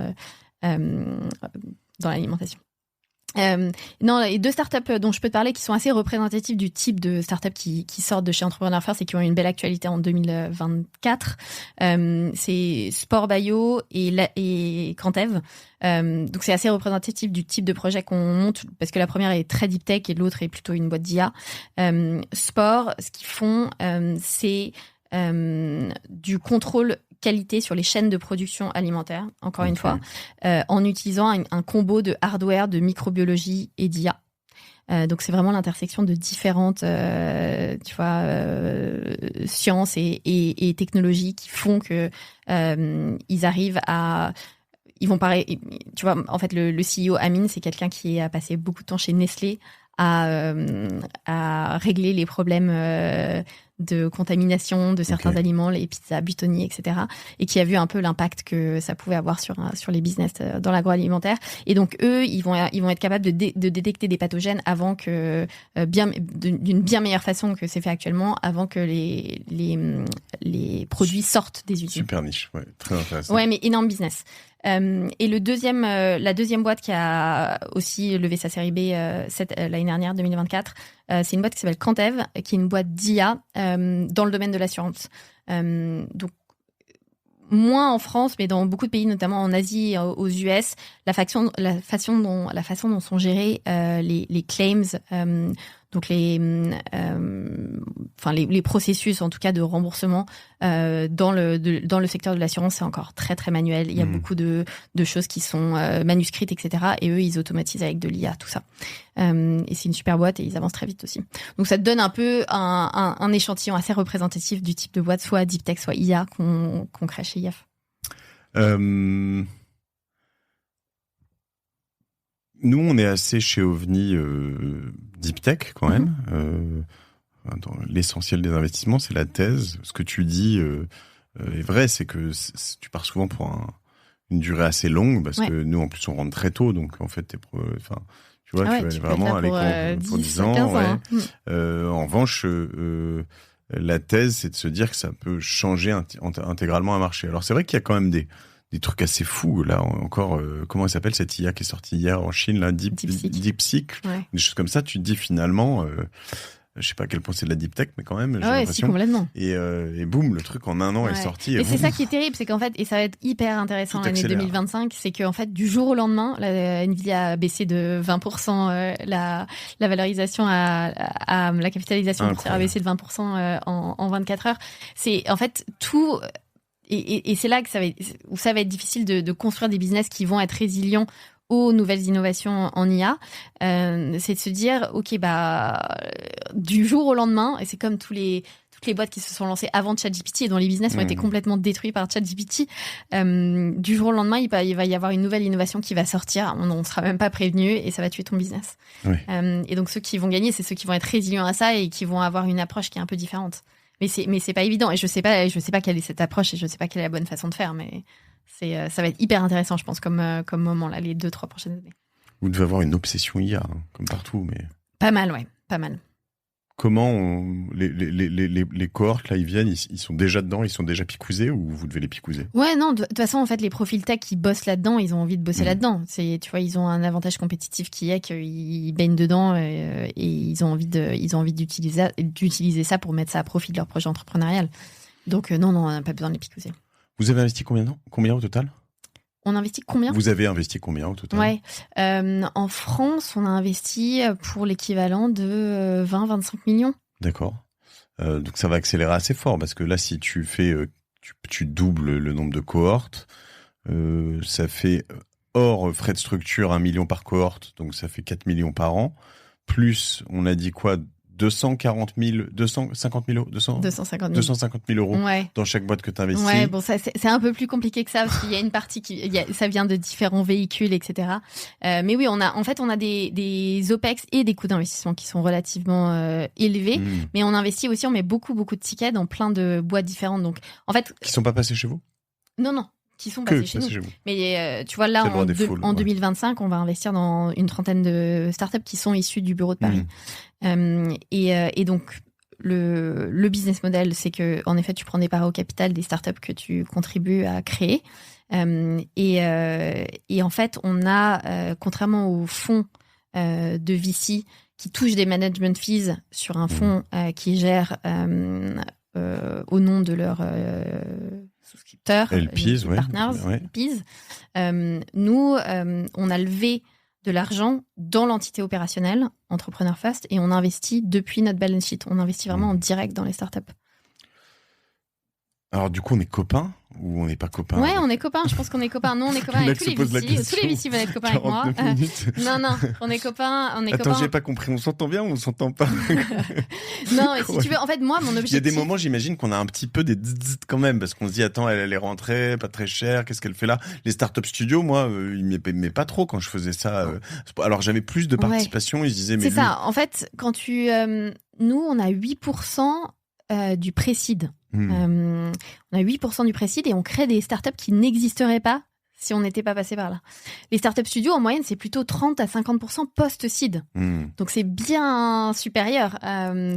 l'alimentation. Non, les deux startups dont je peux te parler qui sont assez représentatives du type de startup qui sortent de chez Entrepreneur First et qui ont une belle actualité en 2024, c'est Sport Bio et Cantev. Donc c'est assez représentatif du type de projet qu'on monte, parce que la première est très deep tech et l'autre est plutôt une boîte d'IA. Sport, ce qu'ils font, c'est du contrôle qualité sur les chaînes de production alimentaire, encore une fois, en utilisant un combo de hardware, de microbiologie et d'IA. Donc c'est vraiment l'intersection de différentes sciences et technologies qui font que ils arrivent à... Ils vont pareil, tu vois, en fait, le CEO Amine, c'est quelqu'un qui a passé beaucoup de temps chez Nestlé à régler les problèmes de contamination de certains aliments, les pizzas, buitoni, etc. Et qui a vu un peu l'impact que ça pouvait avoir sur les business dans l'agroalimentaire. Et donc, eux, ils vont être capables de détecter des pathogènes avant que, d'une bien meilleure façon que c'est fait actuellement, avant que les produits sortent des usines. Super niche, ouais, très intéressant. Ouais, mais énorme business. Et la deuxième boîte qui a aussi levé sa série B l'année dernière, 2024, c'est une boîte qui s'appelle Cantev, qui est une boîte d'IA dans le domaine de l'assurance. Donc, moins en France, mais dans beaucoup de pays, notamment en Asie et aux US, la façon dont sont gérés les claims, donc les processus en tout cas de remboursement dans le secteur de l'assurance, c'est encore très très manuel. Il y a beaucoup de choses qui sont manuscrites, etc. Et eux, ils automatisent avec de l'IA tout ça. Et c'est une super boîte et ils avancent très vite aussi. Donc ça te donne un peu un échantillon assez représentatif du type de boîte, soit deep tech, soit IA qu'on crée chez IAF. Nous, on est assez chez OVNI deep tech quand même. Dans l'essentiel des investissements, c'est la thèse. Ce que tu dis est vrai, c'est que tu pars souvent pour une durée assez longue, parce que nous, en plus, on rentre très tôt, donc en fait, tu vas vraiment aller pour 10 ans. 15 ans. En revanche, la thèse, c'est de se dire que ça peut changer intégralement un marché. Alors, c'est vrai qu'il y a quand même des trucs assez fous, là, encore, comment elle s'appelle, cette IA qui est sortie hier en Chine, là, DeepSeek, des choses comme ça, tu te dis finalement, je sais pas à quel point c'est de la deep tech, mais quand même, j'ai l'impression. Si, complètement. Et boum, le truc en un an est sorti. Et c'est ça qui est terrible, c'est qu'en fait, et ça va être hyper intéressant l'année 2025, c'est qu'en fait, du jour au lendemain, la Nvidia a baissé de 20%, la valorisation à la capitalisation a baissé de 20% en 24 heures. C'est, en fait, tout... Et c'est là que ça va être difficile de construire des business qui vont être résilients aux nouvelles innovations en IA. C'est de se dire, ok, du jour au lendemain, et c'est comme toutes les boîtes qui se sont lancées avant ChatGPT et dont les business ont été complètement détruits par ChatGPT. Du jour au lendemain, il va y avoir une nouvelle innovation qui va sortir. On ne sera même pas prévenu et ça va tuer ton business. Oui. Et donc ceux qui vont gagner, c'est ceux qui vont être résilients à ça et qui vont avoir une approche qui est un peu différente. Mais c'est pas évident, et je sais pas quelle est cette approche, et je sais pas quelle est la bonne façon de faire, mais ça va être hyper intéressant, je pense, comme moment là, les 2-3 prochaines années. Vous devez avoir une obsession IA, comme partout, mais pas mal, ouais, pas mal. Comment les cohortes là, ils viennent, ils sont déjà dedans, ils sont déjà picousés, ou vous devez les picouser? Ouais, non, de toute façon, en fait, les profils tech qui bossent là-dedans, ils ont envie de bosser là-dedans. Tu vois, ils ont un avantage compétitif qui est qu'ils baignent dedans et ils ont envie d'utiliser ça pour mettre ça à profit de leur projet entrepreneurial. Donc non, on n'a pas besoin de les picouser. Vous avez investi combien au total? On investit combien? Vous avez investi combien au total? Ouais. En France, on a investi pour l'équivalent de 20-25 millions. D'accord. Donc ça va accélérer assez fort, parce que là, si tu fais tu doubles le nombre de cohortes. Ça fait, hors frais de structure, 1 million par cohorte, donc ça fait 4 millions par an. Plus, on a dit quoi, 250 000 euros dans chaque boîte que tu investis. Ouais, bon, ça, c'est un peu plus compliqué que ça, parce qu'il y a une partie ça vient de différents véhicules, etc. Mais oui, on a des OPEX et des coûts d'investissement qui sont relativement élevés. Mais on investit aussi, on met beaucoup de tickets dans plein de boîtes différentes. Donc, en fait. Qui sont pas passés chez vous? Non. Qui sont passés chez nous. Mais tu vois, là, en 2025, on va investir dans une trentaine de startups qui sont issues du bureau de Paris. Et donc, le business model, c'est que, en effet, tu prends des parts au capital des startups que tu contribues à créer. Et en fait, on a, contrairement aux fonds de VC qui touchent des management fees sur un fonds qui gère au nom de leur souscripteurs, LPs, partners, LPs. Nous, on a levé de l'argent dans l'entité opérationnelle, Entrepreneur First, et on investit depuis notre balance sheet. On investit vraiment en direct dans les startups. Alors, du coup, on est copains ou on n'est pas copains? Ouais, on est copains. Je pense qu'on est copains. Nous, on est copains avec tous les VC. Tous les VC vont être copains avec moi. Non, on est copains. Attends, j'ai pas compris. On s'entend bien ou on s'entend pas? Non, mais si tu veux, en fait, moi, mon objectif. Il y a des moments, j'imagine qu'on a un petit peu des zzz quand même, parce qu'on se dit, attends, elle est rentrée, pas très chère, qu'est-ce qu'elle fait là? Les startup studios, moi, ils m'aimaient pas trop quand je faisais ça. Alors, j'avais plus de participation, ils se disaient, mais. C'est ça. En fait, quand nous, on a 8% du pré-seed. On a 8% du pré-seed et on crée des startups qui n'existeraient pas si on n'était pas passé par là. Les startups studios, en moyenne, c'est plutôt 30 à 50% post-seed. Donc, c'est bien supérieur.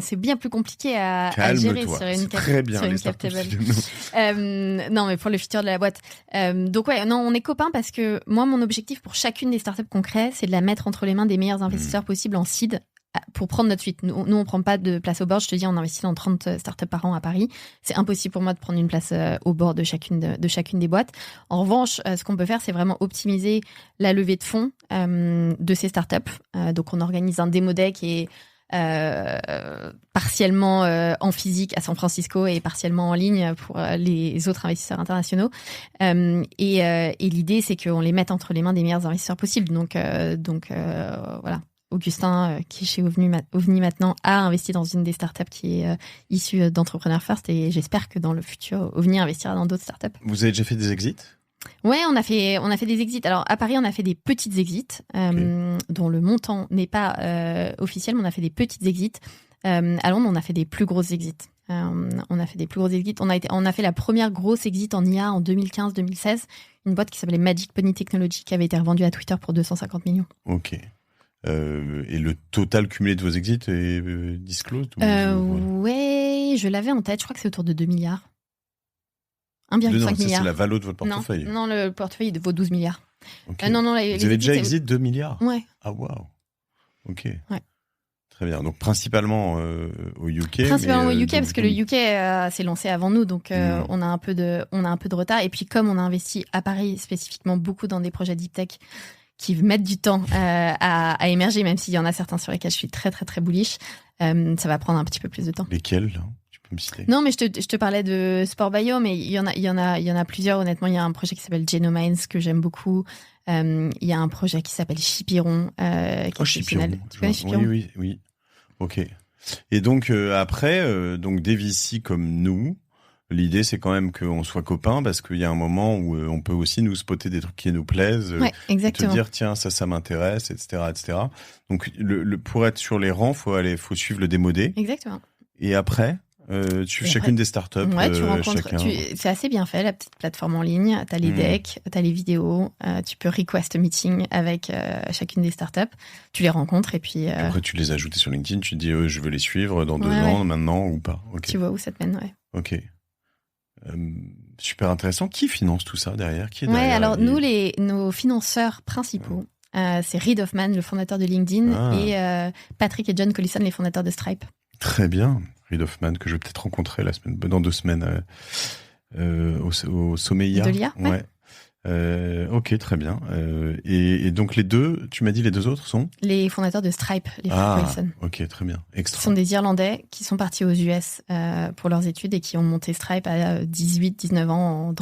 C'est bien plus compliqué à gérer sur une captable. Non, mais pour le futur de la boîte. Donc, ouais, non, on est copains parce que moi, mon objectif pour chacune des startups qu'on crée, c'est de la mettre entre les mains des meilleurs investisseurs possibles en seed pour prendre notre suite. Nous, on prend pas de place au board. Je te dis, on investit dans 30 startups par an à Paris. C'est impossible pour moi de prendre une place au board de chacune des boîtes. En revanche, ce qu'on peut faire, c'est vraiment optimiser la levée de fonds de ces startups. Donc, on organise un démo day qui est partiellement en physique à San Francisco et partiellement en ligne pour les autres investisseurs internationaux. Et l'idée, c'est qu'on les mette entre les mains des meilleurs investisseurs possibles. Donc voilà. Augustin, qui est chez OVNI maintenant, a investi dans une des startups qui est issue d'Entrepreneur First et j'espère que dans le futur, OVNI investira dans d'autres startups. Vous avez déjà fait des exits ? Ouais, on a fait des exits. Alors à Paris, on a fait des petites exits dont le montant n'est pas officiel, mais on a fait des petites exits. À Londres, on a fait des plus grosses exits. On a fait la première grosse exit en IA en 2015-2016, une boîte qui s'appelait Magic Pony Technology qui avait été revendue à Twitter pour 250 millions. Ok. Et le total cumulé de vos exits est disclosed Ouais, je l'avais en tête. Je crois que c'est autour de 2 milliards. 1,5 milliard. C'est la valo de votre portefeuille. Non, le portefeuille vaut 12 milliards. Okay. Vous avez déjà exit 2 milliards? Ouais. Ah, waouh. Ok. Ouais. Très bien. Donc, principalement au UK. Principalement au UK, parce que le UK s'est lancé avant nous. Donc, on a un peu de retard. Et puis, comme on a investi à Paris spécifiquement beaucoup dans des projets deep tech qui mettent du temps à émerger, même s'il y en a certains sur lesquels je suis très, très, très bullish, ça va prendre un petit peu plus de temps. Lesquels, là? Tu peux me citer? Non, mais je te parlais de Sport Bio, mais il y en a plusieurs. Honnêtement, il y a un projet qui s'appelle Genomics que j'aime beaucoup. Il y a un projet qui s'appelle Chipiron. Chipiron. Tu connais Chipiron? Oui. Ok. Et donc, après, donc des VC comme nous, l'idée, c'est quand même qu'on soit copains parce qu'il y a un moment où on peut aussi nous spotter des trucs qui nous plaisent. Ouais, exactement. Te dire, tiens, ça m'intéresse, etc., etc. Donc, pour être sur les rangs, faut suivre le démo day. Exactement. Et après, tu fais chacune des startups. Ouais, tu rencontres. C'est assez bien fait, la petite plateforme en ligne. T'as les decks, t'as les vidéos. Tu peux request meeting avec chacune des startups. Tu les rencontres et puis. Après, tu les ajoutes sur LinkedIn. Tu te dis, je veux les suivre dans 2 ans, maintenant ou pas. Okay. Tu vois où ça te mène, ouais. Ok. Super intéressant. Qui finance tout ça derrière? Qui est derrière? Alors nous, nos financeurs principaux, c'est Reid Hoffman, le fondateur de LinkedIn, et Patrick et John Collison, les fondateurs de Stripe. Très bien. Reid Hoffman, que je vais peut-être rencontrer dans 2 semaines au sommet IA. De l'IA, ouais. Ok, très bien. Et donc les deux, tu m'as dit les deux autres sont Les fondateurs de Stripe, les frères Collison. Ok, très bien. Extra. Ce sont des Irlandais qui sont partis aux US pour leurs études et qui ont monté Stripe à 18-19 ans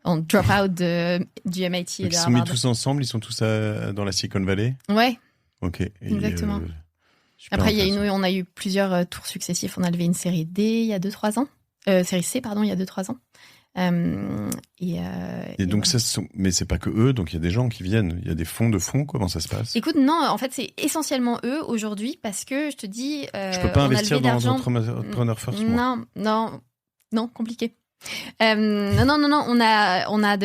en drop-out du MIT et donc de ils sont Harvard. mis tous ensemble, ils sont tous dans la Silicon Valley. Ouais. Ok. Exactement. Super Après, intéressant. on a eu plusieurs tours successifs. On a levé une série D il y a 2-3 ans. Série C, pardon, il y a 2-3 ans. Et donc voilà. mais c'est pas que eux, donc il y a des gens qui viennent, il y a des fonds, comment ça se passe? Écoute, non, en fait, c'est essentiellement eux aujourd'hui parce que je te dis. Je peux pas on a investir levé dans d'argent. Entrepreneur First, moi. Non, compliqué. Non. On a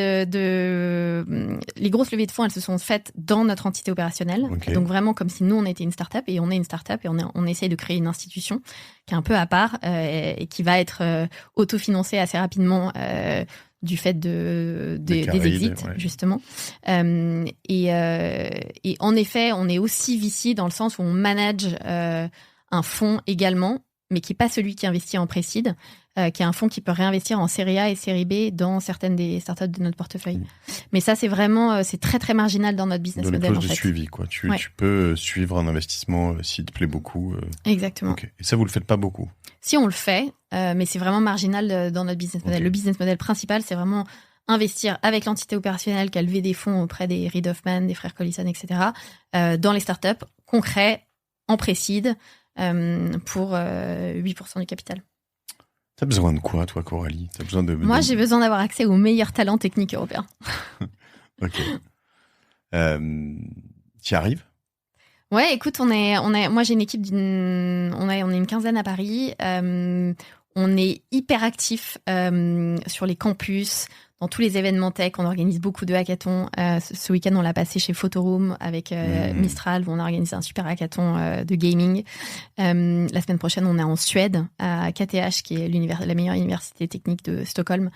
les grosses levées de fonds, elles se sont faites dans notre entité opérationnelle. Okay. Donc vraiment comme si nous on était une start-up et on est une start-up et on essaye de créer une institution qui est un peu à part et qui va être autofinancée assez rapidement du fait des exits, justement. Et en effet, on est aussi VC dans le sens où on manage un fonds également, mais qui n'est pas celui qui investit en pré-seed, qui est un fonds qui peut réinvestir en série A et série B dans certaines des startups de notre portefeuille. Mais ça, c'est vraiment, c'est très très marginal dans notre business model. Dans les clauses de suivi, quoi. Tu peux suivre un investissement s'il te plaît beaucoup. Exactement. Okay. Et ça, vous le faites pas beaucoup? Si, on le fait, mais c'est vraiment marginal dans notre business model. Okay. Le business model principal, c'est vraiment investir avec l'entité opérationnelle qui a levé des fonds auprès des Reid Hoffman, des frères Collison, etc., dans les startups concrets, en pré-seed, pour 8% du capital. T'as besoin de quoi, toi, Coralie? T'as besoin Moi, j'ai besoin d'avoir accès aux meilleurs talents techniques européens. Ok. T'y arrives? Ouais, écoute, moi, j'ai une équipe on est une quinzaine à Paris. On est hyper actifs sur les campus, dans tous les événements tech. On organise beaucoup de hackathons. Ce week-end, on l'a passé chez Photoroom avec Mistral, où on a organisé un super hackathon de gaming. La semaine prochaine, on est en Suède, à KTH, qui est la meilleure université technique de Stockholm,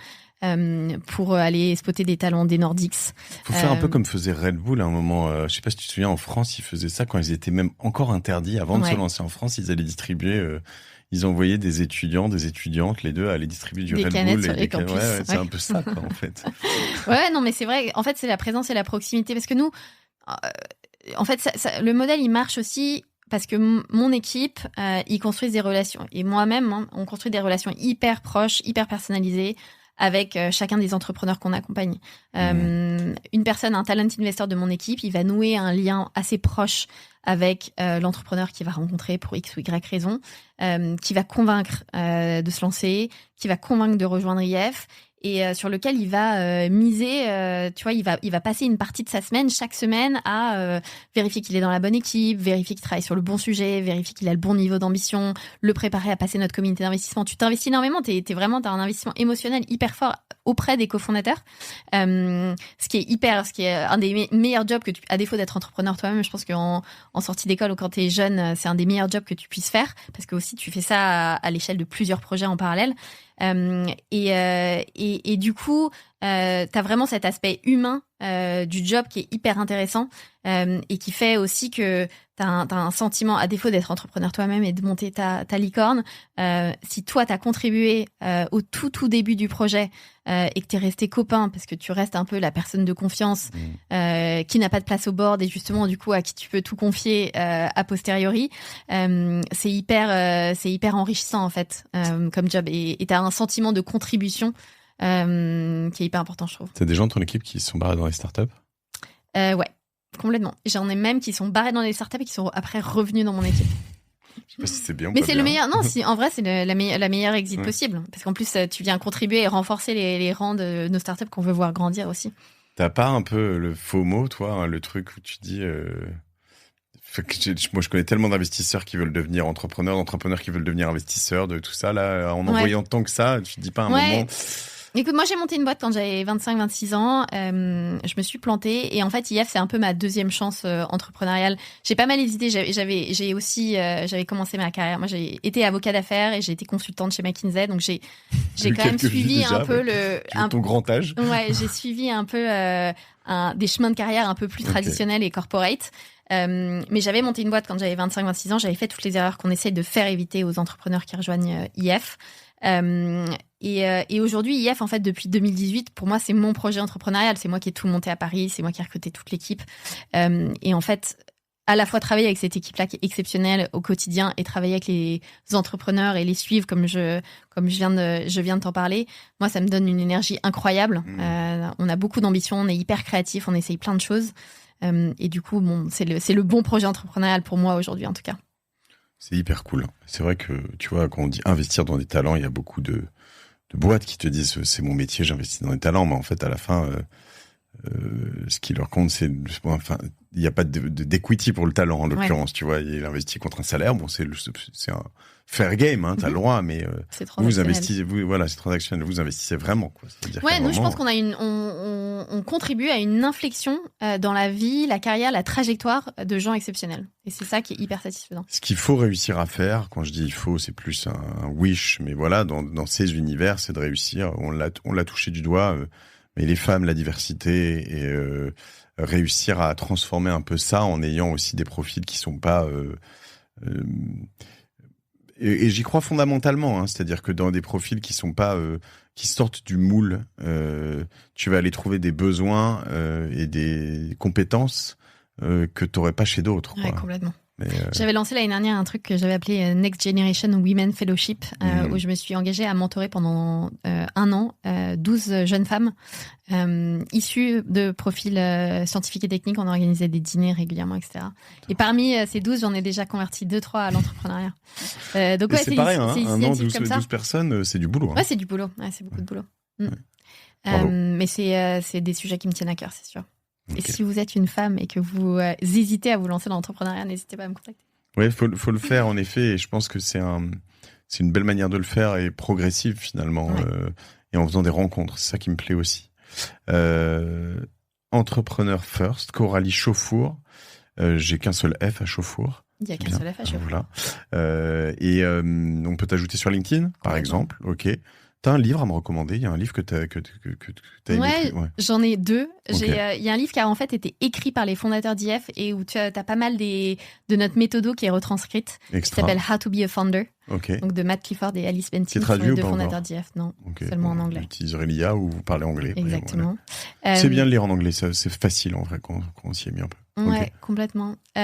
pour aller spotter des talents des Nordics. Faut faire un peu comme faisait Red Bull à un moment. Je sais pas si tu te souviens, en France, ils faisaient ça quand ils étaient même encore interdits. Avant de se lancer en France, ils allaient distribuer... Ils envoyaient des étudiants, des étudiantes, les deux, à aller distribuer du Red Bull. Sur les campus. C'est un peu ça, quoi, en fait. Ouais, non, mais c'est vrai. En fait, c'est la présence et la proximité. Parce que nous, en fait, le modèle, il marche aussi parce que mon équipe, ils construisent des relations. Et moi-même, on construit des relations hyper proches, hyper personnalisées avec chacun des entrepreneurs qu'on accompagne. Une personne, un talent investor de mon équipe, il va nouer un lien assez proche avec l'entrepreneur qu'il va rencontrer pour X ou Y raison, qui va convaincre de se lancer, qui va convaincre de rejoindre IF et sur lequel il va miser, tu vois, il va passer une partie de sa semaine, chaque semaine, à vérifier qu'il est dans la bonne équipe, vérifier qu'il travaille sur le bon sujet, vérifier qu'il a le bon niveau d'ambition, le préparer à passer notre comité d'investissement. Tu t'investis énormément, t'as un investissement émotionnel hyper fort auprès des cofondateurs, ce qui est un des meilleurs jobs que à défaut d'être entrepreneur toi-même, je pense qu'en sortie d'école ou quand t'es jeune, c'est un des meilleurs jobs que tu puisses faire, parce que aussi tu fais ça à l'échelle de plusieurs projets en parallèle. Et du coup, t'as vraiment cet aspect humain du job qui est hyper intéressant et qui fait aussi que t'as un sentiment, à défaut d'être entrepreneur toi-même et de monter ta licorne, si toi t'as contribué au tout début du projet et que t'es resté copain parce que tu restes un peu la personne de confiance qui n'a pas de place au board et justement du coup à qui tu peux tout confier a posteriori, c'est hyper enrichissant en fait comme job et t'as un sentiment de contribution qui est hyper important, je trouve. T'as des gens de ton équipe qui se sont barrés dans les startups? Ouais, complètement. J'en ai même qui sont barrés dans les startups et qui sont après revenus dans mon équipe. Je sais pas si c'est bien ou mais pas c'est bien. le meilleur. Non, en vrai, c'est la meilleure exit possible. Parce qu'en plus, tu viens contribuer et renforcer les rangs de nos startups qu'on veut voir grandir aussi. T'as pas un peu le FOMO, toi, hein, le truc où tu dis... Moi, je connais tellement d'investisseurs qui veulent devenir entrepreneurs, d'entrepreneurs qui veulent devenir investisseurs, de tout ça, là, en voyant tant que ça, tu te dis pas un moment... Écoute, moi, j'ai monté une boîte quand j'avais 25-26 ans. Je me suis plantée. Et en fait, IF, c'est un peu ma deuxième chance entrepreneuriale. J'ai pas mal hésité. J'avais commencé ma carrière. Moi, j'ai été avocat d'affaires et j'ai été consultante chez McKinsey. Donc, j'ai quand même suivi déjà, un peu ton grand âge. Ouais, j'ai suivi un peu des chemins de carrière un peu plus traditionnels et corporate. Mais j'avais monté une boîte quand j'avais 25-26 ans. J'avais fait toutes les erreurs qu'on essaye de faire éviter aux entrepreneurs qui rejoignent IF. Et aujourd'hui, IF, en fait, depuis 2018, pour moi, c'est mon projet entrepreneurial. C'est moi qui ai tout monté à Paris, c'est moi qui ai recruté toute l'équipe. Et en fait, à la fois travailler avec cette équipe-là qui est exceptionnelle au quotidien et travailler avec les entrepreneurs et les suivre comme je viens de t'en parler, moi, ça me donne une énergie incroyable. On a beaucoup d'ambition, on est hyper créatif, on essaye plein de choses. Et du coup, bon, c'est le bon projet entrepreneurial pour moi aujourd'hui, en tout cas. C'est hyper cool. C'est vrai que, tu vois, quand on dit investir dans des talents, il y a beaucoup de boîtes qui te disent c'est mon métier, j'investis dans des talents, mais en fait, à la fin, ce qui leur compte, c'est, enfin, il n'y a pas d'equity pour le talent, en l'occurrence, tu vois. Il investit contre un salaire. Bon, c'est un fair game, hein, t'as le droit, mais vous investissez, c'est transactionnel. Vous investissez vraiment, quoi. Nous, je pense qu'on a on contribue à une inflexion dans la vie, la carrière, la trajectoire de gens exceptionnels. Et c'est ça qui est hyper satisfaisant. Ce qu'il faut réussir à faire, quand je dis il faut, c'est plus un wish, mais voilà, dans ces univers, c'est de réussir. On l'a touché du doigt. Mais les femmes, la diversité et réussir à transformer un peu ça en ayant aussi des profils qui sont pas et j'y crois fondamentalement, hein, c'est-à-dire que dans des profils qui sont pas qui sortent du moule, tu vas aller trouver des besoins et des compétences que t'aurais pas chez d'autres. Ouais, complètement. J'avais lancé l'année dernière un truc que j'avais appelé Next Generation Women Fellowship, où je me suis engagée à mentorer pendant 1 an 12 jeunes femmes issues de profils scientifiques et techniques. On organisait des dîners régulièrement, etc. Et parmi ces 12, j'en ai déjà converti 2-3 à l'entrepreneuriat. Donc c'est pareil, hein, un an, 12 personnes, c'est du boulot. Hein. Ouais, c'est du boulot. Ouais, c'est beaucoup de boulot. Mais c'est des sujets qui me tiennent à cœur, c'est sûr. Okay. Et si vous êtes une femme et que vous hésitez à vous lancer dans l'entrepreneuriat, n'hésitez pas à me contacter. Oui, faut le faire en effet. Et je pense que c'est une belle manière de le faire et progressive finalement. Ouais. Et en faisant des rencontres, c'est ça qui me plaît aussi. Entrepreneur First, Coralie Chauffour. J'ai qu'un seul F à Chauffour. Il y a qu'un seul F à Chauffour. Voilà. Et on peut t'ajouter sur LinkedIn, par exemple. Ok. T'as un livre à me recommander? Il y a un livre que t'as aimé? Ouais, j'en ai 2. Okay. Il y a un livre qui a en fait été écrit par les fondateurs d'IF et où t'as pas mal de notre méthodo qui est retranscrite. Qui s'appelle How to be a Founder. Okay. Donc de Matt Clifford et Alice Benton, qui est traduit les deux fondateurs d'IF. Non, seulement en anglais. Vous utiliserez l'IA ou vous parlez anglais. Exactement. Voilà. C'est bien de lire en anglais, c'est facile en vrai quand on s'y est mis un peu. Ouais, complètement. Et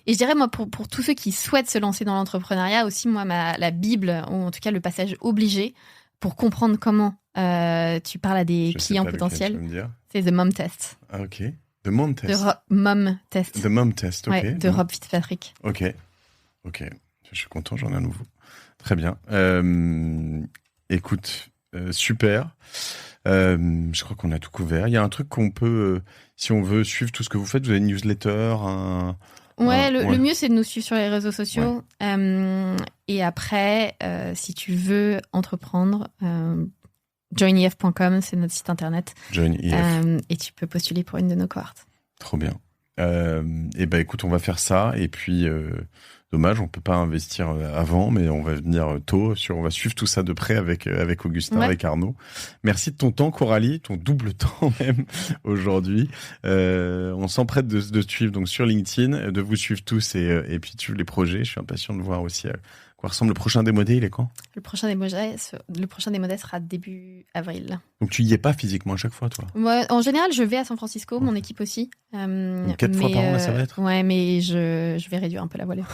je dirais, moi, pour tous ceux qui souhaitent se lancer dans l'entrepreneuriat, aussi, moi, la Bible, ou en tout cas le passage obligé, pour comprendre comment tu parles à des clients potentiels, c'est The Mom Test. Ah, ok. The Mom Test. Mom Test. The Mom Test, ok. Ouais, de Rob Fitzpatrick. Ok. Je suis content, j'en ai un nouveau. Très bien. Écoute, super. Je crois qu'on a tout couvert. Il y a un truc qu'on peut, si on veut suivre tout ce que vous faites, vous avez une newsletter, le mieux, c'est de nous suivre sur les réseaux sociaux. Ouais. Et après, si tu veux entreprendre, joinef.com, c'est notre site internet. Joinef. Et tu peux postuler pour une de nos cohortes. Trop bien. Et ben écoute, on va faire ça. Et puis, dommage, on peut pas investir avant, mais on va venir tôt. On va suivre tout ça de près avec Augustin, avec Arnaud. Merci de ton temps, Coralie, ton double temps même aujourd'hui. On s'emprête de suivre donc sur LinkedIn, de vous suivre tous et puis de suivre les projets. Je suis impatient de voir aussi à quoi ressemble le prochain démodé. Il est quand? Le prochain démodé sera début avril. Donc tu y es pas physiquement à chaque fois, toi? Ouais, en général, je vais à San Francisco, mon équipe aussi. Donc 4 fois par an, là, ça va être? Ouais, mais je vais réduire un peu la voilure.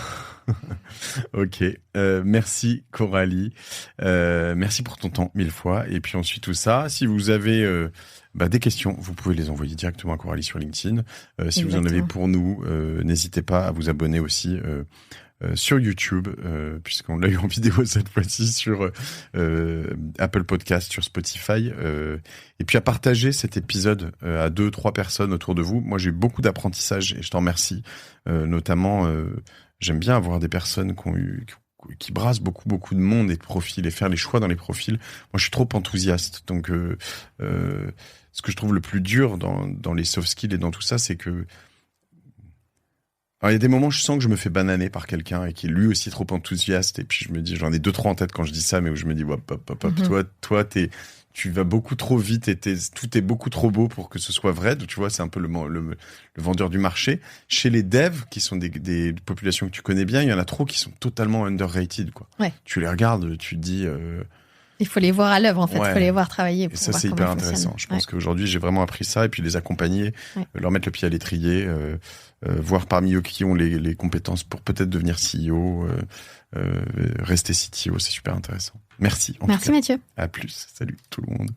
Ok. Merci, Coralie. Merci pour ton temps, 1000 fois. Et puis on suit tout ça. Si vous avez des questions, vous pouvez les envoyer directement à Coralie sur LinkedIn. Si vous en avez pour nous, n'hésitez pas à vous abonner aussi sur YouTube, puisqu'on l'a eu en vidéo cette fois-ci, sur Apple Podcast, sur Spotify, et puis à partager cet épisode à 2-3 personnes autour de vous. Moi, j'ai eu beaucoup d'apprentissage et je t'en remercie. Notamment, j'aime bien avoir des personnes qui brassent beaucoup de monde et de profils et faire les choix dans les profils. Moi, je suis trop enthousiaste. Donc, ce que je trouve le plus dur dans les soft skills et dans tout ça, c'est que alors, il y a des moments où je sens que je me fais bananer par quelqu'un et qui est lui aussi trop enthousiaste. Et puis, je me dis, j'en ai 2-3 en tête quand je dis ça, mais où je me dis, toi, tu vas beaucoup trop vite et tout est beaucoup trop beau pour que ce soit vrai. Donc, tu vois, c'est un peu le vendeur du marché. Chez les devs, qui sont des populations que tu connais bien, il y en a trop qui sont totalement underrated, quoi. Ouais. Tu les regardes, tu te dis, Il faut les voir à l'œuvre, en fait. Il faut les voir travailler. Et pour ça, voir c'est comment hyper ils fonctionnent. intéressant. Je pense qu'aujourd'hui, j'ai vraiment appris ça et puis les accompagner, leur mettre le pied à l'étrier, voir parmi eux qui ont les compétences pour peut-être devenir CEO, rester CTO, c'est super intéressant. Merci. Merci Mathieu. À plus. Salut tout le monde.